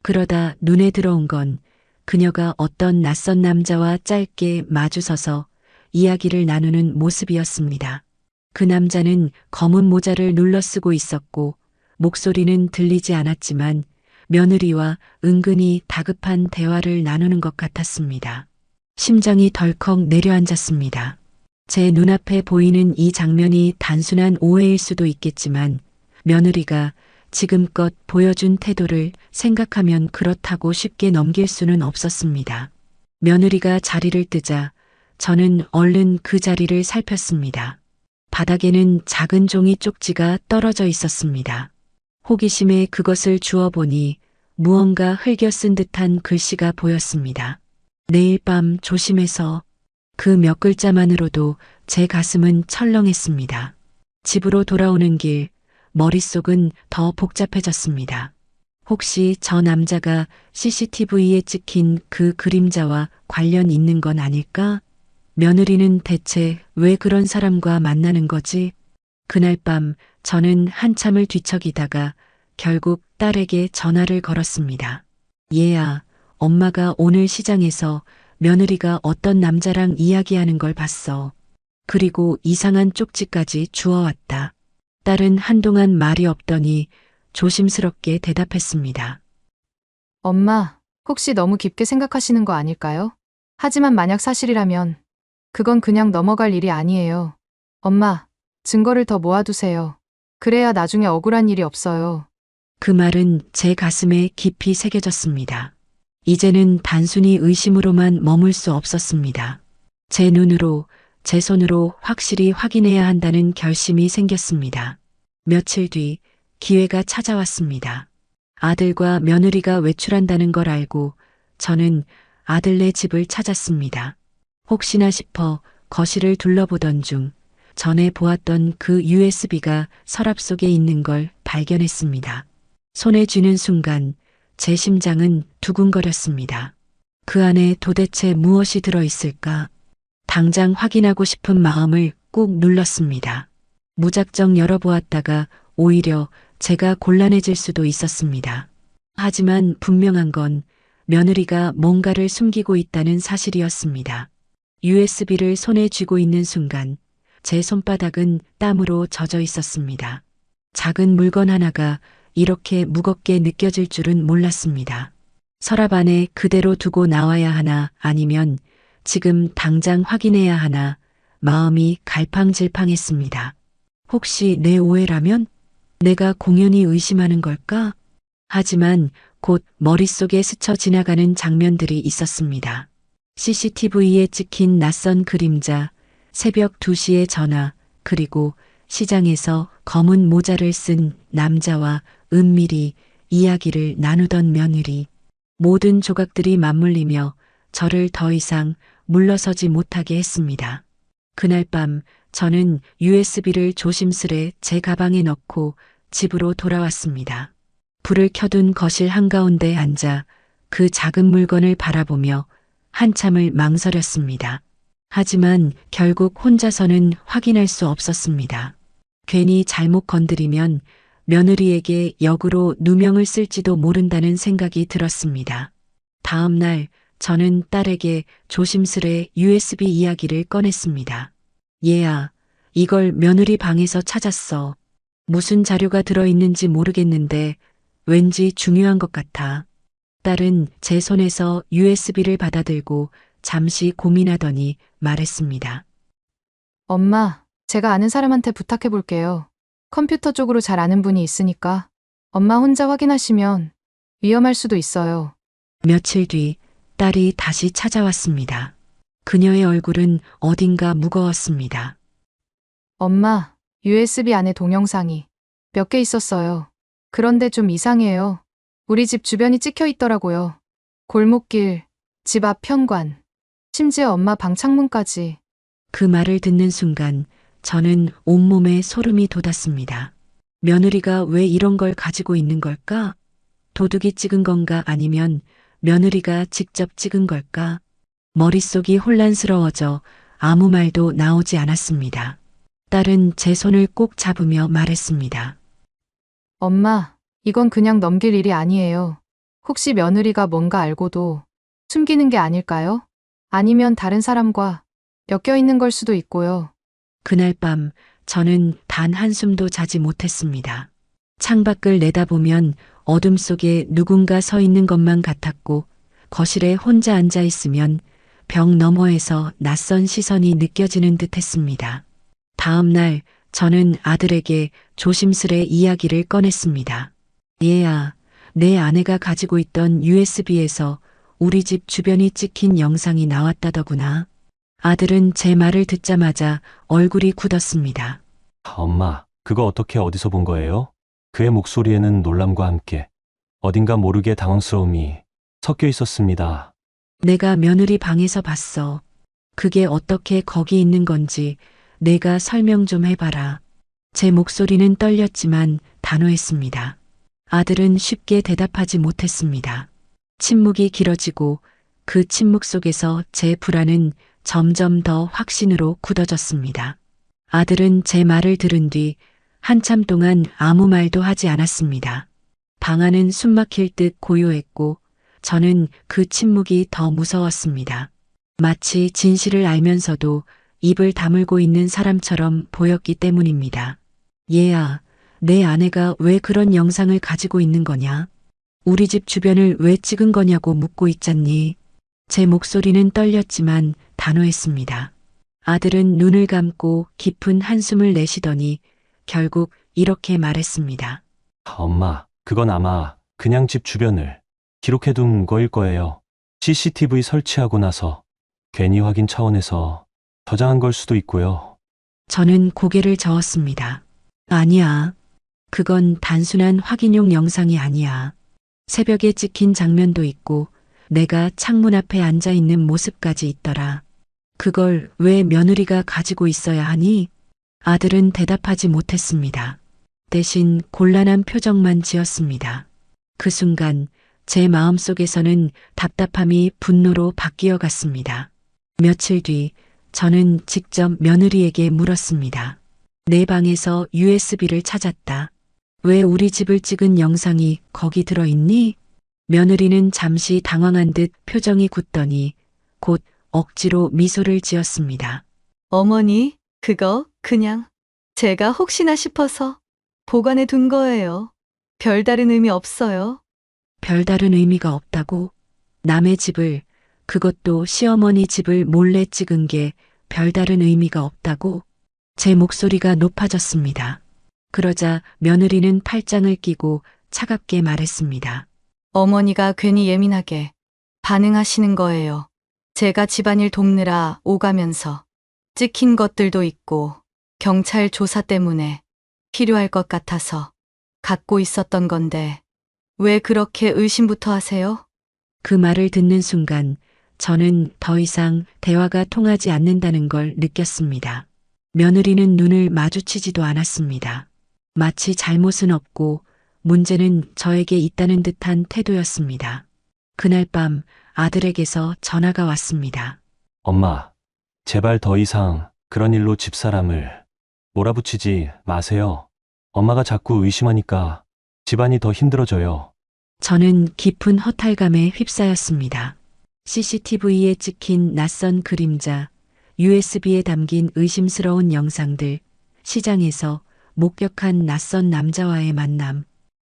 그러다 눈에 들어온 건 그녀가 어떤 낯선 남자와 짧게 마주서서 이야기를 나누는 모습이었습니다. 그 남자는 검은 모자를 눌러 쓰고 있었고 목소리는 들리지 않았지만 며느리와 은근히 다급한 대화를 나누는 것 같았습니다. 심장이 덜컥 내려앉았습니다. 제 눈앞에 보이는 이 장면이 단순한 오해일 수도 있겠지만 며느리가 지금껏 보여준 태도를 생각하면 그렇다고 쉽게 넘길 수는 없었습니다. 며느리가 자리를 뜨자 저는 얼른 그 자리를 살폈습니다. 바닥에는 작은 종이 쪽지가 떨어져 있었습니다. 호기심에 그것을 주워보니 무언가 흘겨 쓴 듯한 글씨가 보였습니다. 내일 밤 조심해서. 그 몇 글자만으로도 제 가슴은 철렁했습니다. 집으로 돌아오는 길, 머릿속은 더 복잡해졌습니다. 혹시 저 남자가 CCTV에 찍힌 그 그림자와 관련 있는 건 아닐까? 며느리는 대체 왜 그런 사람과 만나는 거지? 그날 밤 저는 한참을 뒤척이다가 결국 딸에게 전화를 걸었습니다. 얘야, 엄마가 오늘 시장에서 며느리가 어떤 남자랑 이야기하는 걸 봤어. 그리고 이상한 쪽지까지 주워왔다. 딸은 한동안 말이 없더니 조심스럽게 대답했습니다. 엄마, 혹시 너무 깊게 생각하시는 거 아닐까요? 하지만 만약 사실이라면 그건 그냥 넘어갈 일이 아니에요. 엄마, 증거를 더 모아두세요. 그래야 나중에 억울한 일이 없어요. 그 말은 제 가슴에 깊이 새겨졌습니다. 이제는 단순히 의심으로만 머물 수 없었습니다. 제 눈으로, 제 손으로 확실히 확인해야 한다는 결심이 생겼습니다. 며칠 뒤 기회가 찾아왔습니다. 아들과 며느리가 외출한다는 걸 알고 저는 아들네 집을 찾았습니다. 혹시나 싶어 거실을 둘러보던 중 전에 보았던 그 USB가 서랍 속에 있는 걸 발견했습니다. 손에 쥐는 순간 제 심장은 두근거렸습니다. 그 안에 도대체 무엇이 들어있을까? 당장 확인하고 싶은 마음을 꾹 눌렀습니다. 무작정 열어보았다가 오히려 제가 곤란해질 수도 있었습니다. 하지만 분명한 건 며느리가 뭔가를 숨기고 있다는 사실이었습니다. USB를 손에 쥐고 있는 순간 제 손바닥은 땀으로 젖어 있었습니다. 작은 물건 하나가 이렇게 무겁게 느껴질 줄은 몰랐습니다. 서랍 안에 그대로 두고 나와야 하나 아니면 지금 당장 확인해야 하나 마음이 갈팡질팡했습니다. 혹시 내 오해라면? 내가 공연히 의심하는 걸까? 하지만 곧 머릿속에 스쳐 지나가는 장면들이 있었습니다. CCTV에 찍힌 낯선 그림자, 새벽 2시의 전화, 그리고 시장에서 검은 모자를 쓴 남자와 은밀히 이야기를 나누던 며느리. 모든 조각들이 맞물리며 저를 더 이상 물러서지 못하게 했습니다. 그날 밤 저는 USB를 조심스레 제 가방에 넣고 집으로 돌아왔습니다. 불을 켜둔 거실 한가운데 앉아 그 작은 물건을 바라보며 한참을 망설였습니다. 하지만 결국 혼자서는 확인할 수 없었습니다. 괜히 잘못 건드리면 며느리에게 역으로 누명을 쓸지도 모른다는 생각이 들었습니다. 다음 날 저는 딸에게 조심스레 USB 이야기를 꺼냈습니다. 얘야, 이걸 며느리 방에서 찾았어. 무슨 자료가 들어있는지 모르겠는데 왠지 중요한 것 같아. 딸은 제 손에서 USB를 받아들고 잠시 고민하더니 말했습니다. 엄마, 제가 아는 사람한테 부탁해 볼게요. 컴퓨터 쪽으로 잘 아는 분이 있으니까 엄마 혼자 확인하시면 위험할 수도 있어요. 며칠 뒤 딸이 다시 찾아왔습니다. 그녀의 얼굴은 어딘가 무거웠습니다. 엄마, USB 안에 동영상이 몇 개 있었어요. 그런데 좀 이상해요. 우리 집 주변이 찍혀 있더라고요. 골목길, 집 앞 현관, 심지어 엄마 방 창문까지. 그 말을 듣는 순간 저는 온몸에 소름이 돋았습니다. 며느리가 왜 이런 걸 가지고 있는 걸까? 도둑이 찍은 건가 아니면 며느리가 직접 찍은 걸까? 머릿속이 혼란스러워져 아무 말도 나오지 않았습니다. 딸은 제 손을 꼭 잡으며 말했습니다. 엄마, 이건 그냥 넘길 일이 아니에요. 혹시 며느리가 뭔가 알고도 숨기는 게 아닐까요? 아니면 다른 사람과 엮여 있는 걸 수도 있고요. 그날 밤 저는 단 한숨도 자지 못했습니다. 창밖을 내다보면 어둠 속에 누군가 서 있는 것만 같았고 거실에 혼자 앉아 있으면 벽 너머에서 낯선 시선이 느껴지는 듯 했습니다. 다음 날 저는 아들에게 조심스레 이야기를 꺼냈습니다. 얘야, 내 아내가 가지고 있던 USB에서 우리 집 주변이 찍힌 영상이 나왔다더구나. 아들은 제 말을 듣자마자 얼굴이 굳었습니다. 엄마, 그거 어떻게 어디서 본 거예요? 그의 목소리에는 놀람과 함께 어딘가 모르게 당황스러움이 섞여 있었습니다. 내가 며느리 방에서 봤어. 그게 어떻게 거기 있는 건지 내가 설명 좀 해봐라. 제 목소리는 떨렸지만 단호했습니다. 아들은 쉽게 대답하지 못했습니다. 침묵이 길어지고 그 침묵 속에서 제 불안은 점점 더 확신으로 굳어졌습니다. 아들은 제 말을 들은 뒤 한참 동안 아무 말도 하지 않았습니다. 방 안은 숨막힐 듯 고요했고 저는 그 침묵이 더 무서웠습니다. 마치 진실을 알면서도 입을 다물고 있는 사람처럼 보였기 때문입니다. 얘야, 내 아내가 왜 그런 영상을 가지고 있는 거냐? 우리 집 주변을 왜 찍은 거냐고 묻고 있잖니. 제 목소리는 떨렸지만 단호했습니다. 아들은 눈을 감고 깊은 한숨을 내쉬더니 결국 이렇게 말했습니다. 엄마, 그건 아마 그냥 집 주변을 기록해둔 거일 거예요. CCTV 설치하고 나서 괜히 확인 차원에서 저장한 걸 수도 있고요. 저는 고개를 저었습니다. 아니야. 그건 단순한 확인용 영상이 아니야. 새벽에 찍힌 장면도 있고 내가 창문 앞에 앉아 있는 모습까지 있더라. 그걸 왜 며느리가 가지고 있어야 하니? 아들은 대답하지 못했습니다. 대신 곤란한 표정만 지었습니다. 그 순간 제 마음속에서는 답답함이 분노로 바뀌어 갔습니다. 며칠 뒤 저는 직접 며느리에게 물었습니다. 내 방에서 USB를 찾았다. 왜 우리 집을 찍은 영상이 거기 들어있니? 며느리는 잠시 당황한 듯 표정이 굳더니 곧 억지로 미소를 지었습니다. 어머니, 그거 그냥 제가 혹시나 싶어서 보관해 둔 거예요. 별다른 의미 없어요. 별다른 의미가 없다고? 남의 집을, 그것도 시어머니 집을 몰래 찍은 게 별다른 의미가 없다고? 제 목소리가 높아졌습니다. 그러자 며느리는 팔짱을 끼고 차갑게 말했습니다. 어머니가 괜히 예민하게 반응하시는 거예요. 제가 집안일 돕느라 오가면서 찍힌 것들도 있고 경찰 조사 때문에 필요할 것 같아서 갖고 있었던 건데 왜 그렇게 의심부터 하세요? 그 말을 듣는 순간 저는 더 이상 대화가 통하지 않는다는 걸 느꼈습니다. 며느리는 눈을 마주치지도 않았습니다. 마치 잘못은 없고 문제는 저에게 있다는 듯한 태도였습니다. 그날 밤 아들에게서 전화가 왔습니다. 엄마, 제발 더 이상 그런 일로 집사람을 몰아붙이지 마세요. 엄마가 자꾸 의심하니까 집안이 더 힘들어져요. 저는 깊은 허탈감에 휩싸였습니다. CCTV에 찍힌 낯선 그림자, USB에 담긴 의심스러운 영상들, 시장에서 목격한 낯선 남자와의 만남,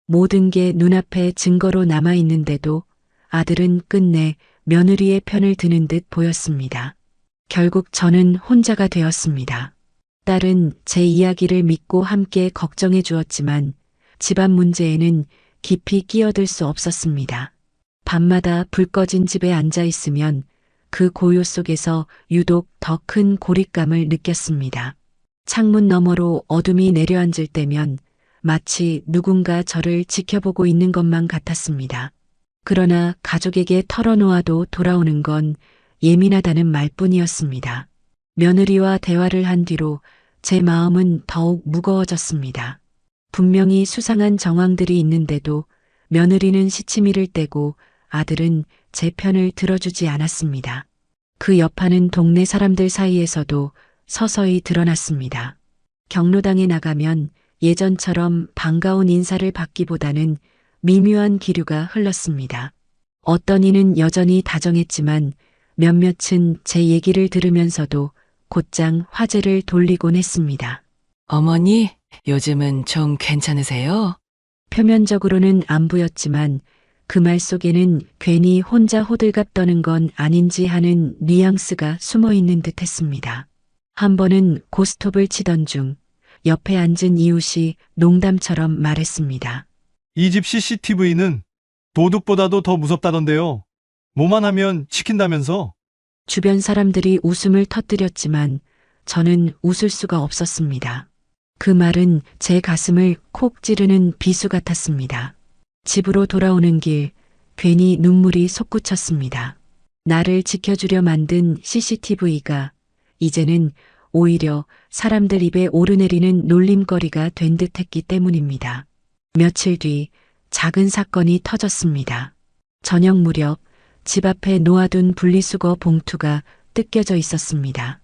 모든 게 눈앞에 증거로 남아있는데도 아들은 끝내 며느리의 편을 드는 듯 보였습니다. 결국 저는 혼자가 되었습니다. 딸은 제 이야기를 믿고 함께 걱정해 주었지만 집안 문제에는 깊이 끼어들 수 없었습니다. 밤마다 불 꺼진 집에 앉아 있으면 그 고요 속에서 유독 더 큰 고립감을 느꼈습니다. 창문 너머로 어둠이 내려앉을 때면 마치 누군가 저를 지켜보고 있는 것만 같았습니다. 그러나 가족에게 털어놓아도 돌아오는 건 예민하다는 말뿐이었습니다. 며느리와 대화를 한 뒤로 제 마음은 더욱 무거워졌습니다. 분명히 수상한 정황들이 있는데도 며느리는 시치미를 떼고 아들은 제 편을 들어주지 않았습니다. 그 여파는 동네 사람들 사이에서도 서서히 드러났습니다. 경로당에 나가면 예전처럼 반가운 인사를 받기보다는 미묘한 기류가 흘렀습니다. 어떤 이는 여전히 다정했지만 몇몇은 제 얘기를 들으면서도 곧장 화제를 돌리곤 했습니다. 어머니, 요즘은 좀 괜찮으세요? 표면적으로는 안 보였지만 그 말 속에는 괜히 혼자 호들갑 떠는 건 아닌지 하는 뉘앙스가 숨어 있는 듯 했습니다. 한 번은 고스톱을 치던 중 옆에 앉은 이웃이 농담처럼 말했습니다. 이 집 CCTV는 도둑보다도 더 무섭다던데요. 뭐만 하면 지킨다면서? 주변 사람들이 웃음을 터뜨렸지만 저는 웃을 수가 없었습니다. 그 말은 제 가슴을 콕 찌르는 비수 같았습니다. 집으로 돌아오는 길 괜히 눈물이 솟구쳤습니다. 나를 지켜주려 만든 CCTV가 이제는 오히려 사람들 입에 오르내리는 놀림거리가 된 듯했기 때문입니다. 며칠 뒤 작은 사건이 터졌습니다. 저녁 무렵 집 앞에 놓아둔 분리수거 봉투가 뜯겨져 있었습니다.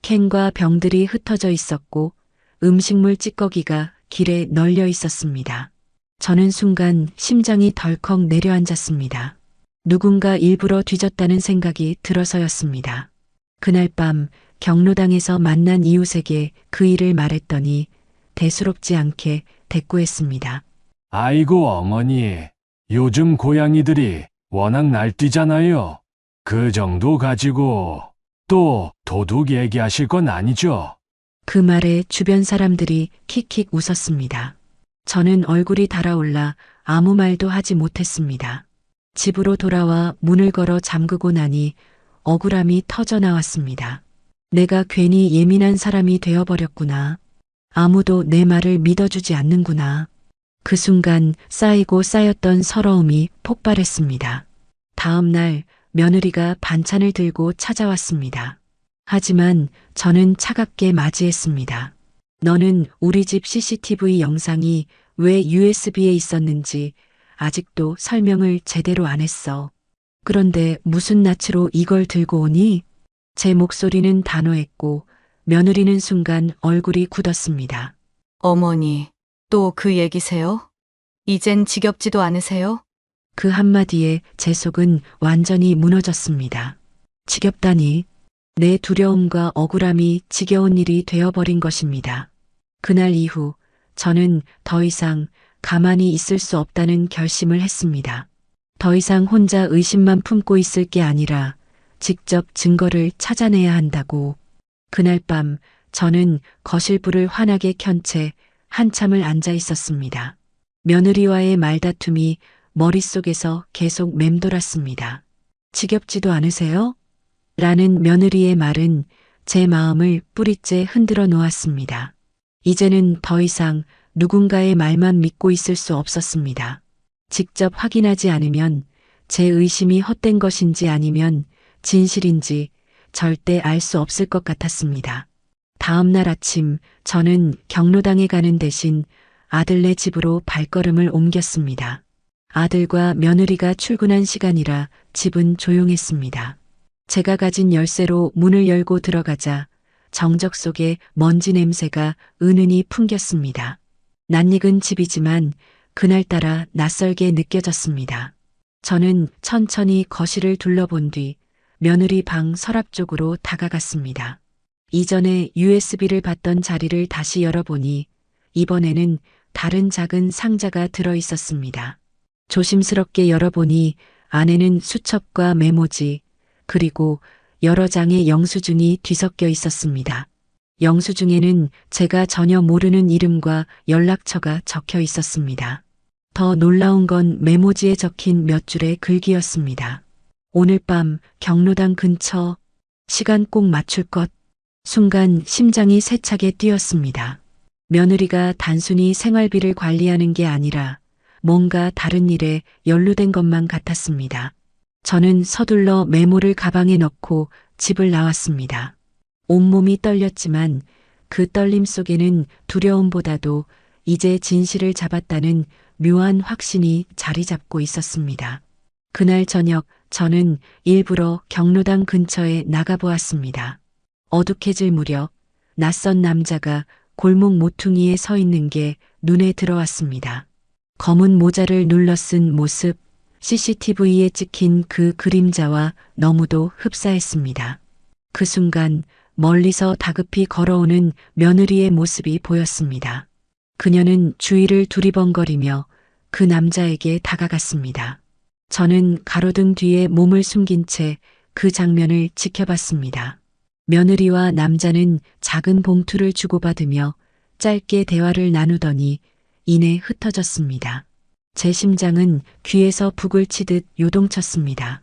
캔과 병들이 흩어져 있었고 음식물 찌꺼기가 길에 널려 있었습니다. 저는 순간 심장이 덜컥 내려앉았습니다. 누군가 일부러 뒤졌다는 생각이 들어서였습니다. 그날 밤 경로당에서 만난 이웃에게 그 일을 말했더니 대수롭지 않게 대꾸했습니다. 아이고 어머니, 요즘 고양이들이 워낙 날뛰잖아요. 그 정도 가지고 또 도둑 얘기하실 건 아니죠? 그 말에 주변 사람들이 킥킥 웃었습니다. 저는 얼굴이 달아올라 아무 말도 하지 못했습니다. 집으로 돌아와 문을 걸어 잠그고 나니 억울함이 터져 나왔습니다. 내가 괜히 예민한 사람이 되어버렸구나. 아무도 내 말을 믿어주지 않는구나. 그 순간 쌓이고 쌓였던 서러움이 폭발했습니다. 다음 날 며느리가 반찬을 들고 찾아왔습니다. 하지만 저는 차갑게 맞이했습니다. 너는 우리 집 CCTV 영상이 왜 USB에 있었는지 아직도 설명을 제대로 안 했어. 그런데 무슨 낯으로 이걸 들고 오니? 제 목소리는 단호했고 며느리는 순간 얼굴이 굳었습니다. 어머니, 또 그 얘기세요? 이젠 지겹지도 않으세요? 그 한마디에 제 속은 완전히 무너졌습니다. 지겹다니. 내 두려움과 억울함이 지겨운 일이 되어버린 것입니다. 그날 이후 저는 더 이상 가만히 있을 수 없다는 결심을 했습니다. 더 이상 혼자 의심만 품고 있을 게 아니라 직접 증거를 찾아내야 한다고. 그날 밤 저는 거실불을 환하게 켠 채 한참을 앉아 있었습니다. 며느리와의 말다툼이 머릿속에서 계속 맴돌았습니다. 지겹지도 않으세요? 라는 며느리의 말은 제 마음을 뿌리째 흔들어 놓았습니다. 이제는 더 이상 누군가의 말만 믿고 있을 수 없었습니다. 직접 확인하지 않으면 제 의심이 헛된 것인지 아니면 진실인지 절대 알 수 없을 것 같았습니다. 다음 날 아침 저는 경로당에 가는 대신 아들네 집으로 발걸음을 옮겼습니다. 아들과 며느리가 출근한 시간이라 집은 조용했습니다. 제가 가진 열쇠로 문을 열고 들어가자 정적 속에 먼지 냄새가 은은히 풍겼습니다. 낯익은 집이지만 그날따라 낯설게 느껴졌습니다. 저는 천천히 거실을 둘러본 뒤 며느리 방 서랍 쪽으로 다가갔습니다. 이전에 USB를 봤던 자리를 다시 열어보니 이번에는 다른 작은 상자가 들어 있었습니다. 조심스럽게 열어보니 안에는 수첩과 메모지, 그리고 여러 장의 영수증이 뒤섞여 있었습니다. 영수증에는 제가 전혀 모르는 이름과 연락처가 적혀 있었습니다. 더 놀라운 건 메모지에 적힌 몇 줄의 글귀였습니다. 오늘 밤 경로당 근처, 시간 꼭 맞출 것. 순간 심장이 세차게 뛰었습니다. 며느리가 단순히 생활비를 관리하는 게 아니라 뭔가 다른 일에 연루된 것만 같았습니다. 저는 서둘러 메모를 가방에 넣고 집을 나왔습니다. 온몸이 떨렸지만 그 떨림 속에는 두려움보다도 이제 진실을 잡았다는 묘한 확신이 자리 잡고 있었습니다. 그날 저녁 저는 일부러 경로당 근처에 나가보았습니다. 어둑해질 무렵 낯선 남자가 골목 모퉁이에 서 있는 게 눈에 들어왔습니다. 검은 모자를 눌러 쓴 모습, CCTV에 찍힌 그 그림자와 너무도 흡사했습니다. 그 순간 멀리서 다급히 걸어오는 며느리의 모습이 보였습니다. 그녀는 주위를 두리번거리며 그 남자에게 다가갔습니다. 저는 가로등 뒤에 몸을 숨긴 채 그 장면을 지켜봤습니다. 며느리와 남자는 작은 봉투를 주고받으며 짧게 대화를 나누더니 이내 흩어졌습니다. 제 심장은 귀에서 북을 치듯 요동쳤습니다.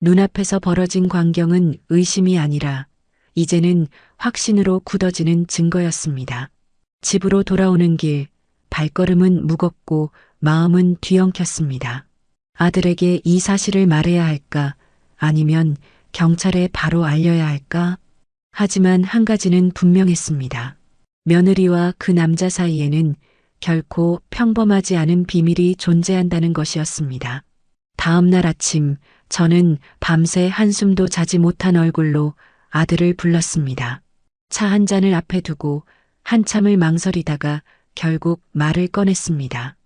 눈앞에서 벌어진 광경은 의심이 아니라 이제는 확신으로 굳어지는 증거였습니다. 집으로 돌아오는 길, 발걸음은 무겁고 마음은 뒤엉켰습니다. 아들에게 이 사실을 말해야 할까? 아니면 경찰에 바로 알려야 할까? 하지만 한 가지는 분명했습니다. 며느리와 그 남자 사이에는 결코 평범하지 않은 비밀이 존재한다는 것이었습니다. 다음 날 아침 저는 밤새 한숨도 자지 못한 얼굴로 아들을 불렀습니다. 차 한 잔을 앞에 두고 한참을 망설이다가 결국 말을 꺼냈습니다.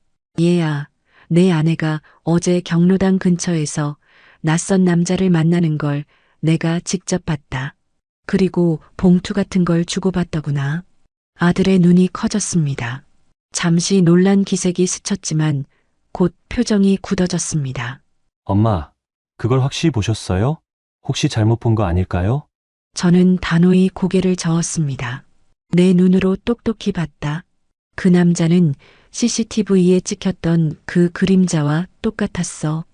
얘야, 내 아내가 어제 경로당 근처에서 낯선 남자를 만나는 걸 내가 직접 봤다. 그리고 봉투 같은 걸 주고받더구나. 아들의 눈이 커졌습니다. 잠시 놀란 기색이 스쳤지만 곧 표정이 굳어졌습니다. 엄마, 그걸 확실히 보셨어요? 혹시 잘못 본 거 아닐까요? 저는 단호히 고개를 저었습니다. 내 눈으로 똑똑히 봤다. 그 남자는 CCTV에 찍혔던 그 그림자와 똑같았어.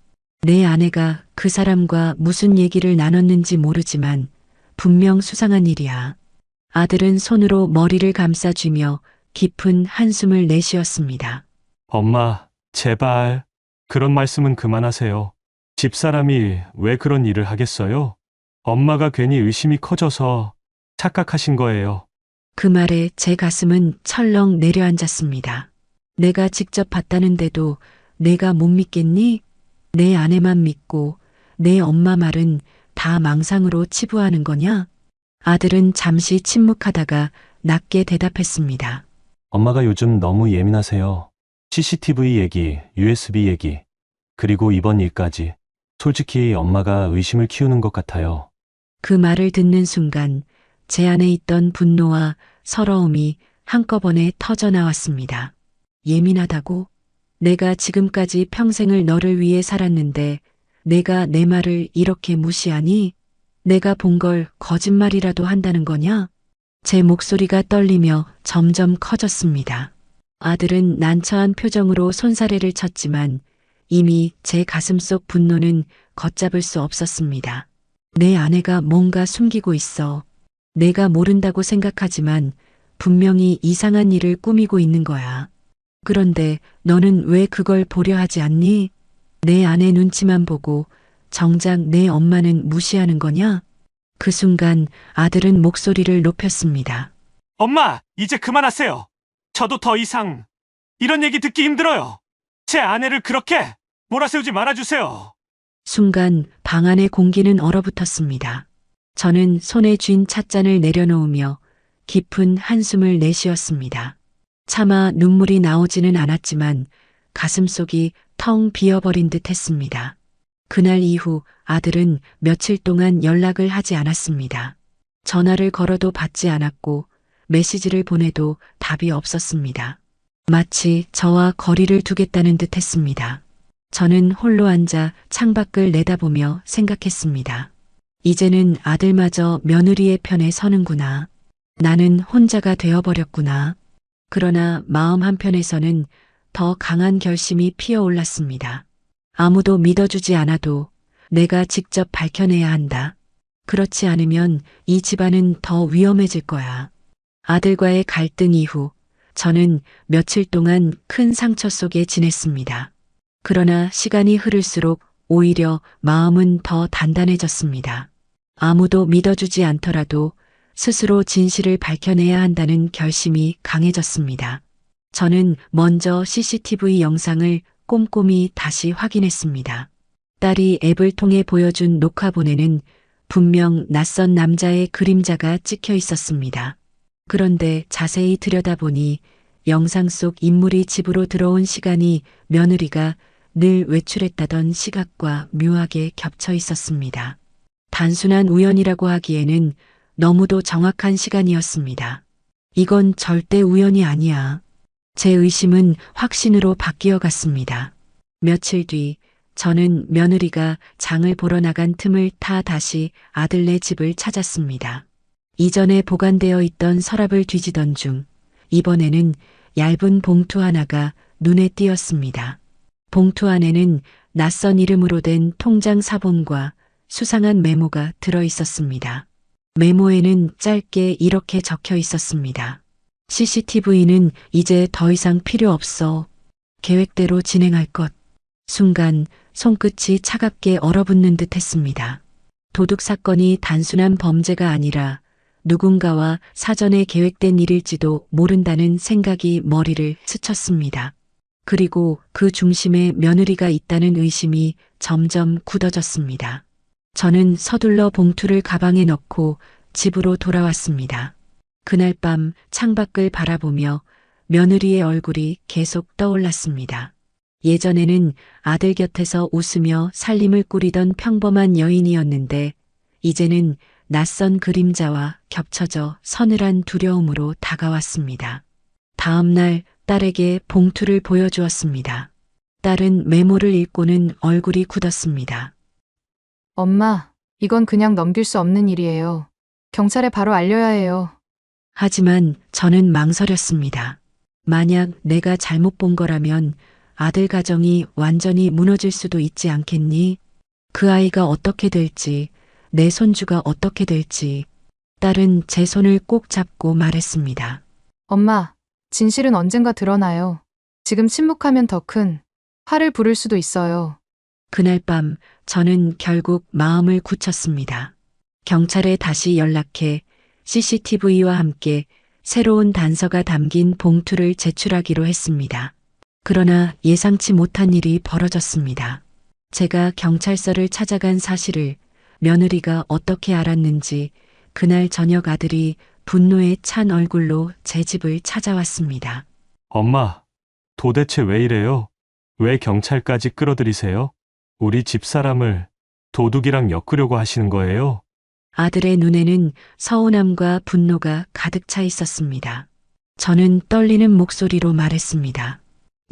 내 아내가 그 사람과 무슨 얘기를 나눴는지 모르지만 분명 수상한 일이야. 아들은 손으로 머리를 감싸쥐며 깊은 한숨을 내쉬었습니다. 엄마, 제발. 그런 말씀은 그만하세요. 집사람이 왜 그런 일을 하겠어요? 엄마가 괜히 의심이 커져서 착각하신 거예요. 그 말에 제 가슴은 철렁 내려앉았습니다. 내가 직접 봤다는데도 내가 못 믿겠니? 내 아내만 믿고 내 엄마 말은 다 망상으로 치부하는 거냐? 아들은 잠시 침묵하다가 낮게 대답했습니다. 엄마가 요즘 너무 예민하세요. CCTV 얘기, USB 얘기, 그리고 이번 일까지. 솔직히 엄마가 의심을 키우는 것 같아요. 그 말을 듣는 순간 제 안에 있던 분노와 서러움이 한꺼번에 터져 나왔습니다. 예민하다고? 내가 지금까지 평생을 너를 위해 살았는데 내가 내 말을 이렇게 무시하니? 내가 본 걸 거짓말이라도 한다는 거냐? 제 목소리가 떨리며 점점 커졌습니다. 아들은 난처한 표정으로 손사래를 쳤지만 이미 제 가슴속 분노는 걷잡을 수 없었습니다. 내 아내가 뭔가 숨기고 있어. 내가 모른다고 생각하지만 분명히 이상한 일을 꾸미고 있는 거야. 그런데 너는 왜 그걸 보려 하지 않니? 내 아내 눈치만 보고 정작 내 엄마는 무시하는 거냐? 그 순간 아들은 목소리를 높였습니다. 엄마, 이제 그만하세요. 저도 더 이상 이런 얘기 듣기 힘들어요. 제 아내를 그렇게 몰아세우지 말아주세요. 순간 방 안의 공기는 얼어붙었습니다. 저는 손에 쥔 찻잔을 내려놓으며 깊은 한숨을 내쉬었습니다. 차마 눈물이 나오지는 않았지만 가슴속이 텅 비어버린 듯 했습니다. 그날 이후 아들은 며칠 동안 연락을 하지 않았습니다. 전화를 걸어도 받지 않았고 메시지를 보내도 답이 없었습니다. 마치 저와 거리를 두겠다는 듯 했습니다. 저는 홀로 앉아 창밖을 내다보며 생각했습니다. 이제는 아들마저 며느리의 편에 서는구나. 나는 혼자가 되어버렸구나. 그러나 마음 한편에서는 더 강한 결심이 피어올랐습니다. 아무도 믿어주지 않아도 내가 직접 밝혀내야 한다. 그렇지 않으면 이 집안은 더 위험해질 거야. 아들과의 갈등 이후 저는 며칠 동안 큰 상처 속에 지냈습니다. 그러나 시간이 흐를수록 오히려 마음은 더 단단해졌습니다. 아무도 믿어주지 않더라도 스스로 진실을 밝혀내야 한다는 결심이 강해졌습니다. 저는 먼저 CCTV 영상을 꼼꼼히 다시 확인했습니다. 딸이 앱을 통해 보여준 녹화본에는 분명 낯선 남자의 그림자가 찍혀 있었습니다. 그런데 자세히 들여다보니 영상 속 인물이 집으로 들어온 시간이 며느리가 늘 외출했다던 시각과 묘하게 겹쳐 있었습니다. 단순한 우연이라고 하기에는 너무도 정확한 시간이었습니다. 이건 절대 우연이 아니야. 제 의심은 확신으로 바뀌어 갔습니다. 며칠 뒤 저는 며느리가 장을 보러 나간 틈을 타 다시 아들네 집을 찾았습니다. 이전에 보관되어 있던 서랍을 뒤지던 중 이번에는 얇은 봉투 하나가 눈에 띄었습니다. 봉투 안에는 낯선 이름으로 된 통장 사본과 수상한 메모가 들어 있었습니다. 메모에는 짧게 이렇게 적혀 있었습니다. CCTV는 이제 더 이상 필요 없어. 계획대로 진행할 것. 순간 손끝이 차갑게 얼어붙는 듯 했습니다. 도둑 사건이 단순한 범죄가 아니라 누군가와 사전에 계획된 일일지도 모른다는 생각이 머리를 스쳤습니다. 그리고 그 중심에 며느리가 있다는 의심이 점점 굳어졌습니다. 저는 서둘러 봉투를 가방에 넣고 집으로 돌아왔습니다. 그날 밤 창밖을 바라보며 며느리의 얼굴이 계속 떠올랐습니다. 예전에는 아들 곁에서 웃으며 살림을 꾸리던 평범한 여인이었는데 이제는 낯선 그림자와 겹쳐져 서늘한 두려움으로 다가왔습니다. 다음 날 딸에게 봉투를 보여주었습니다. 딸은 메모를 읽고는 얼굴이 굳었습니다. 엄마, 이건 그냥 넘길 수 없는 일이에요. 경찰에 바로 알려야 해요. 하지만 저는 망설였습니다. 만약 내가 잘못 본 거라면 아들 가정이 완전히 무너질 수도 있지 않겠니? 그 아이가 어떻게 될지, 내 손주가 어떻게 될지. 딸은 제 손을 꼭 잡고 말했습니다. 엄마, 진실은 언젠가 드러나요. 지금 침묵하면 더 큰 화를 부를 수도 있어요. 그날 밤 저는 결국 마음을 굳혔습니다. 경찰에 다시 연락해 CCTV와 함께 새로운 단서가 담긴 봉투를 제출하기로 했습니다. 그러나 예상치 못한 일이 벌어졌습니다. 제가 경찰서를 찾아간 사실을 며느리가 어떻게 알았는지 그날 저녁 아들이 분노에 찬 얼굴로 제 집을 찾아왔습니다. 엄마, 도대체 왜 이래요? 왜 경찰까지 끌어들이세요? 우리 집사람을 도둑이랑 엮으려고 하시는 거예요? 아들의 눈에는 서운함과 분노가 가득 차 있었습니다. 저는 떨리는 목소리로 말했습니다.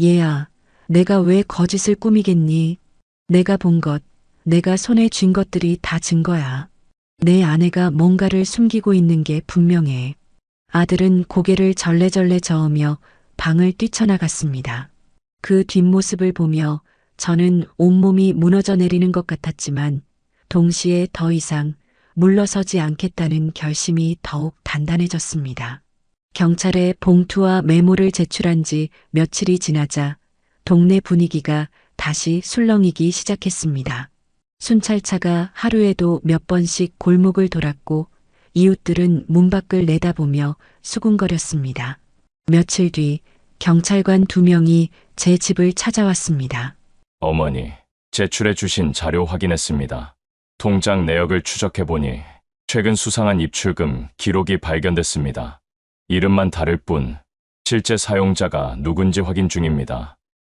얘야, 내가 왜 거짓을 꾸미겠니? 내가 본 것, 내가 손에 쥔 것들이 다 증거야. 내 아내가 뭔가를 숨기고 있는 게 분명해. 아들은 고개를 절레절레 저으며 방을 뛰쳐나갔습니다. 그 뒷모습을 보며 저는 온몸이 무너져 내리는 것 같았지만 동시에 더 이상 물러서지 않겠다는 결심이 더욱 단단해졌습니다. 경찰에 봉투와 메모를 제출한 지 며칠이 지나자 동네 분위기가 다시 술렁이기 시작했습니다. 순찰차가 하루에도 몇 번씩 골목을 돌았고 이웃들은 문 밖을 내다보며 수군거렸습니다. 며칠 뒤 경찰관 2명이 제 집을 찾아왔습니다. 어머니, 제출해 주신 자료 확인했습니다. 통장 내역을 추적해보니 최근 수상한 입출금 기록이 발견됐습니다. 이름만 다를 뿐 실제 사용자가 누군지 확인 중입니다.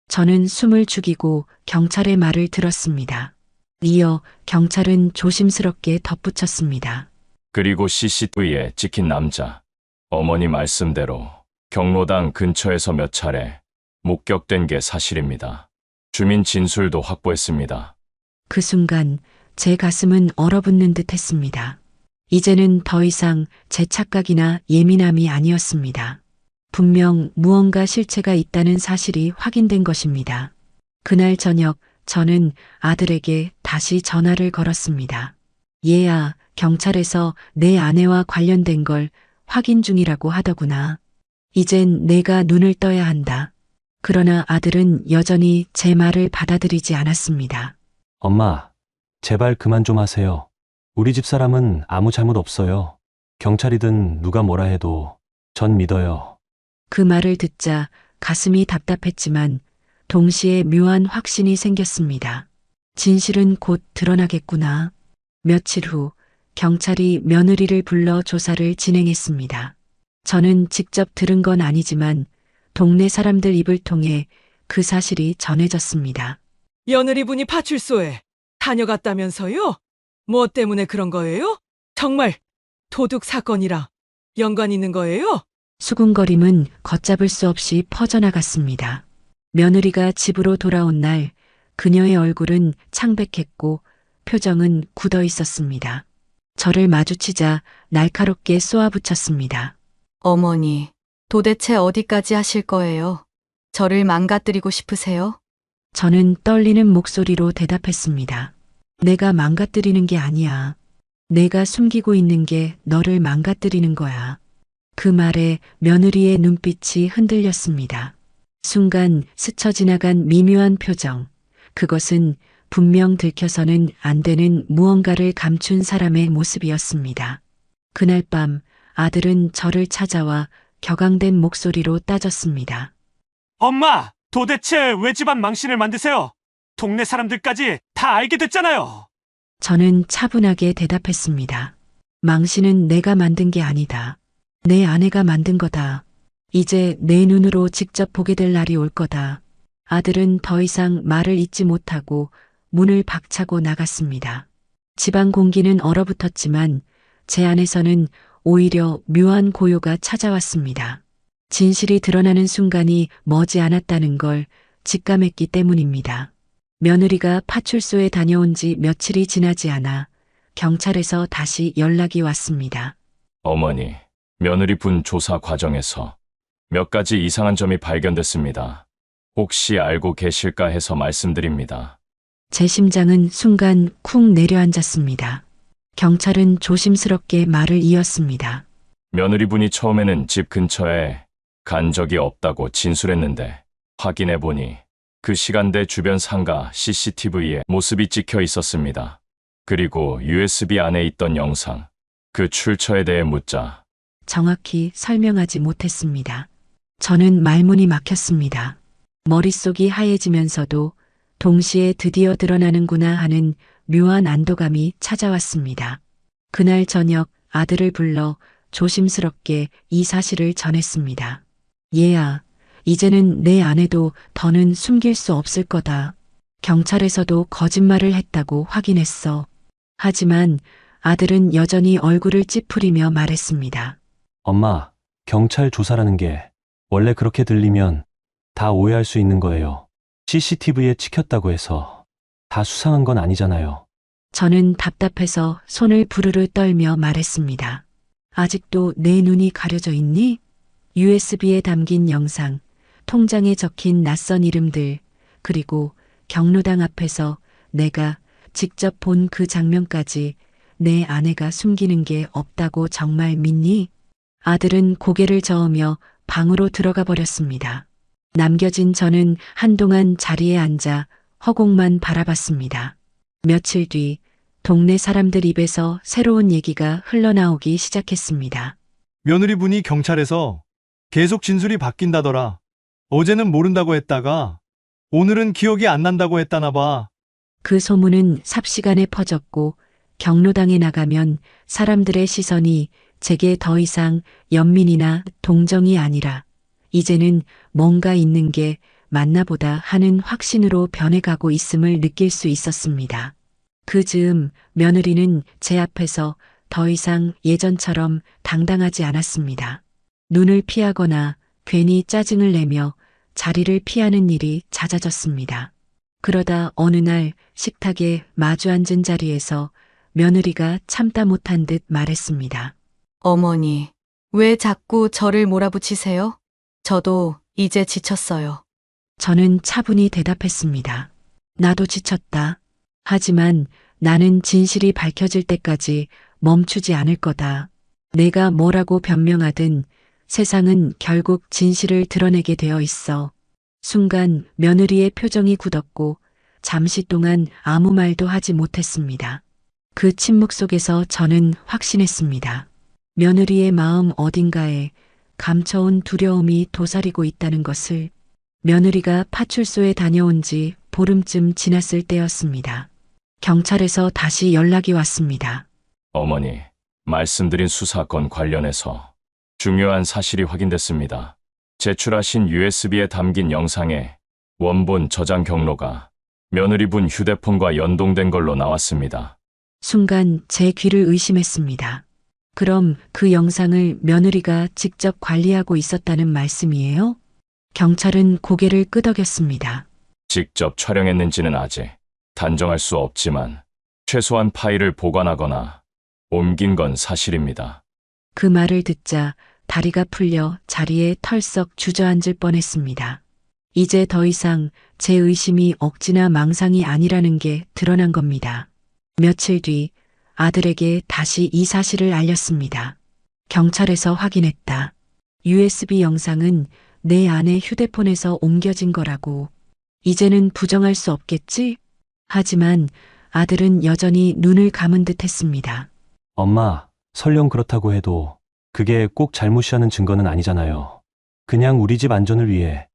저는 숨을 죽이고 경찰의 말을 들었습니다. 이어 경찰은 조심스럽게 덧붙였습니다. 그리고 CCTV에 찍힌 남자, 어머니 말씀대로 경로당 근처에서 몇 차례 목격된 게 사실입니다. 주민 진술도 확보했습니다. 그 순간 제 가슴은 얼어붙는 듯 했습니다. 이제는 더 이상 제 착각이나 예민함이 아니었습니다. 분명 무언가 실체가 있다는 사실이 확인된 것입니다. 그날 저녁 저는 아들에게 다시 전화를 걸었습니다. 얘야, 경찰에서 내 아내와 관련된 걸 확인 중이라고 하더구나. 이젠 내가 눈을 떠야 한다. 그러나 아들은 여전히 제 말을 받아들이지 않았습니다. 엄마, 제발 그만 좀 하세요. 우리 집사람은 아무 잘못 없어요. 경찰이든 누가 뭐라 해도 전 믿어요. 그 말을 듣자 가슴이 답답했지만 동시에 묘한 확신이 생겼습니다. 진실은 곧 드러나겠구나. 며칠 후 경찰이 며느리를 불러 조사를 진행했습니다. 저는 직접 들은 건 아니지만 동네 사람들 입을 통해 그 사실이 전해졌습니다. 며느리분이 파출소에 다녀갔다면서요? 뭐 때문에 그런 거예요? 정말 도둑 사건이랑 연관 있는 거예요? 수군거림은 걷잡을 수 없이 퍼져나갔습니다. 며느리가 집으로 돌아온 날 그녀의 얼굴은 창백했고 표정은 굳어 있었습니다. 저를 마주치자 날카롭게 쏘아붙였습니다. 어머니, 도대체 어디까지 하실 거예요? 저를 망가뜨리고 싶으세요? 저는 떨리는 목소리로 대답했습니다. 내가 망가뜨리는 게 아니야. 내가 숨기고 있는 게 너를 망가뜨리는 거야. 그 말에 며느리의 눈빛이 흔들렸습니다. 순간 스쳐 지나간 미묘한 표정. 그것은 분명 들켜서는 안 되는 무언가를 감춘 사람의 모습이었습니다. 그날 밤 아들은 저를 찾아와 격앙된 목소리로 따졌습니다. 엄마, 도대체 왜 집안 망신을 만드세요? 동네 사람들까지 다 알게 됐잖아요. 저는 차분하게 대답했습니다. 망신은 내가 만든 게 아니다. 내 아내가 만든 거다. 이제 내 눈으로 직접 보게 될 날이 올 거다. 아들은 더 이상 말을 잇지 못하고 문을 박차고 나갔습니다. 집안 공기는 얼어붙었지만 제 안에서는 오히려 묘한 고요가 찾아왔습니다. 진실이 드러나는 순간이 머지 않았다는 걸 직감했기 때문입니다. 며느리가 파출소에 다녀온 지 며칠이 지나지 않아 경찰에서 다시 연락이 왔습니다. 어머니, 며느리분 조사 과정에서 몇 가지 이상한 점이 발견됐습니다. 혹시 알고 계실까 해서 말씀드립니다. 제 심장은 순간 쿵 내려앉았습니다. 경찰은 조심스럽게 말을 이었습니다. 며느리분이 처음에는 집 근처에 간 적이 없다고 진술했는데 확인해보니 그 시간대 주변 상가 CCTV에 모습이 찍혀 있었습니다. 그리고 USB 안에 있던 영상, 그 출처에 대해 묻자 정확히 설명하지 못했습니다. 저는 말문이 막혔습니다. 머릿속이 하얘지면서도 동시에 드디어 드러나는구나 하는 묘한 안도감이 찾아왔습니다. 그날 저녁 아들을 불러 조심스럽게 이 사실을 전했습니다. 얘야, 이제는 내 아내도 더는 숨길 수 없을 거다. 경찰에서도 거짓말을 했다고 확인했어. 하지만 아들은 여전히 얼굴을 찌푸리며 말했습니다. 엄마, 경찰 조사라는 게 원래 그렇게 들리면 다 오해할 수 있는 거예요. CCTV에 찍혔다고 해서 다 수상한 건 아니잖아요. 저는 답답해서 손을 부르르 떨며 말했습니다. 아직도 내 눈이 가려져 있니? USB에 담긴 영상, 통장에 적힌 낯선 이름들, 그리고 경로당 앞에서 내가 직접 본 그 장면까지 내 아내가 숨기는 게 없다고 정말 믿니? 아들은 고개를 저으며 방으로 들어가 버렸습니다. 남겨진 저는 한동안 자리에 앉아 허공만 바라봤습니다. 며칠 뒤 동네 사람들 입에서 새로운 얘기가 흘러나오기 시작했습니다. 며느리분이 경찰에서 계속 진술이 바뀐다더라. 어제는 모른다고 했다가 오늘은 기억이 안 난다고 했다나 봐. 그 소문은 삽시간에 퍼졌고 경로당에 나가면 사람들의 시선이 제게 더 이상 연민이나 동정이 아니라 이제는 뭔가 있는 게 맞나 보다 하는 확신으로 변해가고 있음을 느낄 수 있었습니다. 그 즈음 며느리는 제 앞에서 더 이상 예전처럼 당당하지 않았습니다. 눈을 피하거나 괜히 짜증을 내며 자리를 피하는 일이 잦아졌습니다. 그러다 어느 날 식탁에 마주 앉은 자리에서 며느리가 참다 못한 듯 말했습니다. 어머니, 왜 자꾸 저를 몰아붙이세요? 저도 이제 지쳤어요. 저는 차분히 대답했습니다. 나도 지쳤다. 하지만 나는 진실이 밝혀질 때까지 멈추지 않을 거다. 내가 뭐라고 변명하든 세상은 결국 진실을 드러내게 되어 있어. 순간 며느리의 표정이 굳었고 잠시 동안 아무 말도 하지 못했습니다. 그 침묵 속에서 저는 확신했습니다. 며느리의 마음 어딘가에 감춰온 두려움이 도사리고 있다는 것을. 며느리가 파출소에 다녀온 지 보름쯤 지났을 때였습니다. 경찰에서 다시 연락이 왔습니다. 어머니, 말씀드린 수사건 관련해서 중요한 사실이 확인됐습니다. 제출하신 USB에 담긴 영상의 원본 저장 경로가 며느리분 휴대폰과 연동된 걸로 나왔습니다. 순간 제 귀를 의심했습니다. 그럼 그 영상을 며느리가 직접 관리하고 있었다는 말씀이에요? 경찰은 고개를 끄덕였습니다. 직접 촬영했는지는 아직 단정할 수 없지만 최소한 파일을 보관하거나 옮긴 건 사실입니다. 그 말을 듣자 다리가 풀려 자리에 털썩 주저앉을 뻔했습니다. 이제 더 이상 제 의심이 억지나 망상이 아니라는 게 드러난 겁니다. 며칠 뒤 아들에게 다시 이 사실을 알렸습니다. 경찰에서 확인했다. USB 영상은 내 아내 휴대폰에서 옮겨진 거라고. 이제는 부정할 수 없겠지? 하지만 아들은 여전히 눈을 감은 듯 했습니다. 엄마, 설령 그렇다고 해도 그게 꼭 잘못이라는 증거는 아니잖아요. 그냥 우리 집 안전을 위해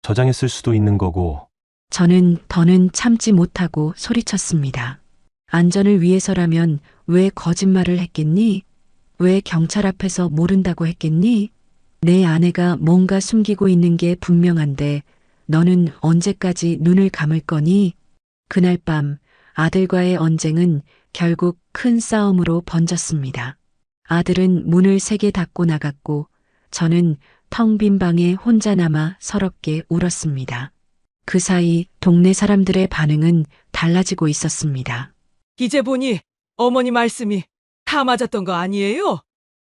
저장했을 수도 있는 거고. 저는 더는 참지 못하고 소리쳤습니다. 안전을 위해서라면 왜 거짓말을 했겠니? 왜 경찰 앞에서 모른다고 했겠니? 내 아내가 뭔가 숨기고 있는 게 분명한데 너는 언제까지 눈을 감을 거니? 그날 밤 아들과의 언쟁은 결국 큰 싸움으로 번졌습니다. 아들은 문을 세게 닫고 나갔고 저는 텅 빈 방에 혼자 남아 서럽게 울었습니다. 그 사이 동네 사람들의 반응은 달라지고 있었습니다. 이제 보니 어머니 말씀이 다 맞았던 거 아니에요?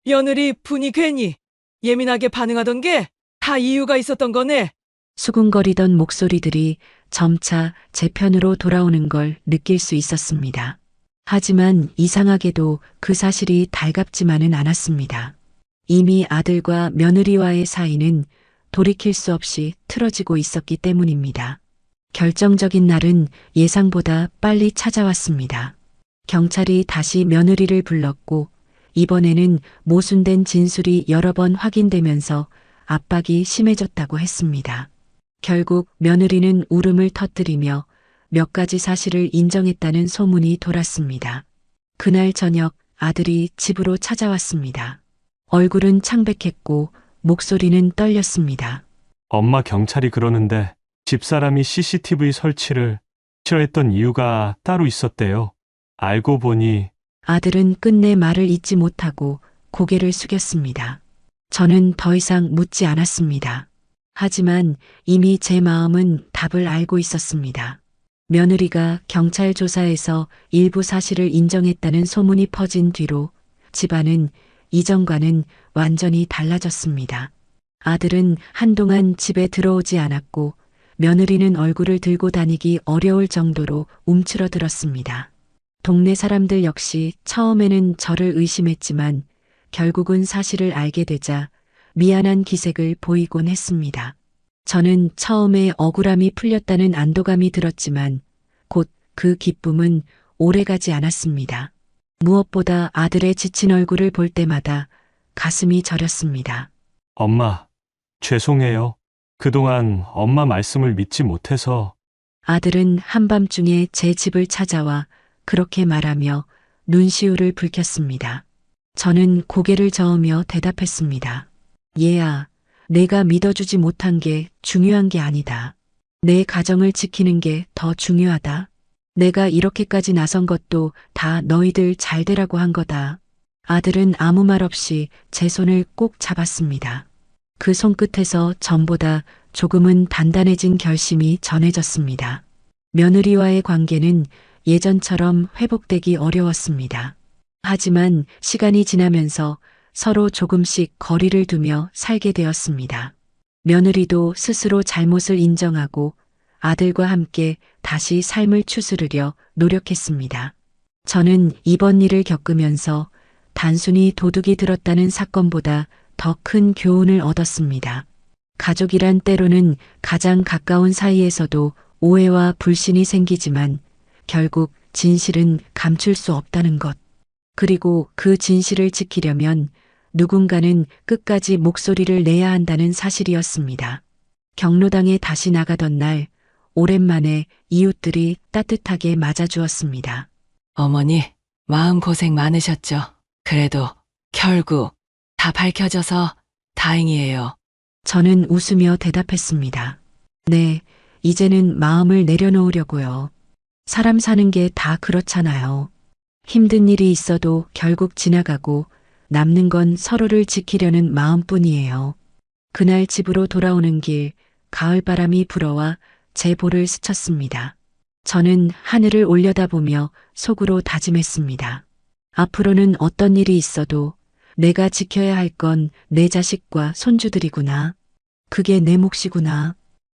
며느리 분이 괜히 예민하게 반응하던 게 다 이유가 있었던 거네. 수군거리던 목소리들이 점차 제 편으로 돌아오는 걸 느낄 수 있었습니다. 하지만 이상하게도 그 사실이 달갑지만은 않았습니다. 이미 아들과 며느리와의 사이는 돌이킬 수 없이 틀어지고 있었기 때문입니다. 결정적인 날은 예상보다 빨리 찾아왔습니다. 경찰이 다시 며느리를 불렀고 이번에는 모순된 진술이 여러 번 확인되면서 압박이 심해졌다고 했습니다. 결국 며느리는 울음을 터뜨리며 몇 가지 사실을 인정했다는 소문이 돌았습니다. 그날 저녁 아들이 집으로 찾아왔습니다. 얼굴은 창백했고 목소리는 떨렸습니다. 엄마, 경찰이 그러는데 집사람이 CCTV 설치를 싫어했던 이유가 따로 있었대요. 알고 보니 아들은 끝내 말을 잇지 못하고 고개를 숙였습니다. 저는 더 이상 묻지 않았습니다. 하지만 이미 제 마음은 답을 알고 있었습니다. 며느리가 경찰 조사에서 일부 사실을 인정했다는 소문이 퍼진 뒤로 집안은 이전과는 완전히 달라졌습니다. 아들은 한동안 집에 들어오지 않았고 며느리는 얼굴을 들고 다니기 어려울 정도로 움츠러들었습니다. 동네 사람들 역시 처음에는 저를 의심했지만 결국은 사실을 알게 되자 미안한 기색을 보이곤 했습니다. 저는 처음에 억울함이 풀렸다는 안도감이 들었지만 곧 그 기쁨은 오래가지 않았습니다. 무엇보다 아들의 지친 얼굴을 볼 때마다 가슴이 저렸습니다. 엄마, 죄송해요. 그동안 엄마 말씀을 믿지 못해서. 아들은 한밤중에 제 집을 찾아와 그렇게 말하며 눈시울을 붉혔습니다. 저는 고개를 저으며 대답했습니다. 얘야, 내가 믿어주지 못한 게 중요한 게 아니다. 내 가정을 지키는 게 더 중요하다. 내가 이렇게까지 나선 것도 다 너희들 잘 되라고 한 거다. 아들은 아무 말 없이 제 손을 꼭 잡았습니다. 그 손끝에서 전보다 조금은 단단해진 결심이 전해졌습니다. 며느리와의 관계는 예전처럼 회복되기 어려웠습니다. 하지만 시간이 지나면서 서로 조금씩 거리를 두며 살게 되었습니다. 며느리도 스스로 잘못을 인정하고 아들과 함께 다시 삶을 추스르려 노력했습니다. 저는 이번 일을 겪으면서 단순히 도둑이 들었다는 사건보다 더 큰 교훈을 얻었습니다. 가족이란 때로는 가장 가까운 사이에서도 오해와 불신이 생기지만 결국 진실은 감출 수 없다는 것. 그리고 그 진실을 지키려면 누군가는 끝까지 목소리를 내야 한다는 사실이었습니다. 경로당에 다시 나가던 날 오랜만에 이웃들이 따뜻하게 맞아주었습니다. 어머니, 마음고생 많으셨죠? 그래도 결국 다 밝혀져서 다행이에요. 저는 웃으며 대답했습니다. 네, 이제는 마음을 내려놓으려고요. 사람 사는 게 다 그렇잖아요. 힘든 일이 있어도 결국 지나가고 남는 건 서로를 지키려는 마음뿐이에요. 그날 집으로 돌아오는 길 가을바람이 불어와 제 볼을 스쳤습니다. 저는 하늘을 올려다보며 속으로 다짐했습니다. 앞으로는 어떤 일이 있어도 내가 지켜야 할 건 내 자식과 손주들이구나. 그게 내 몫이구나.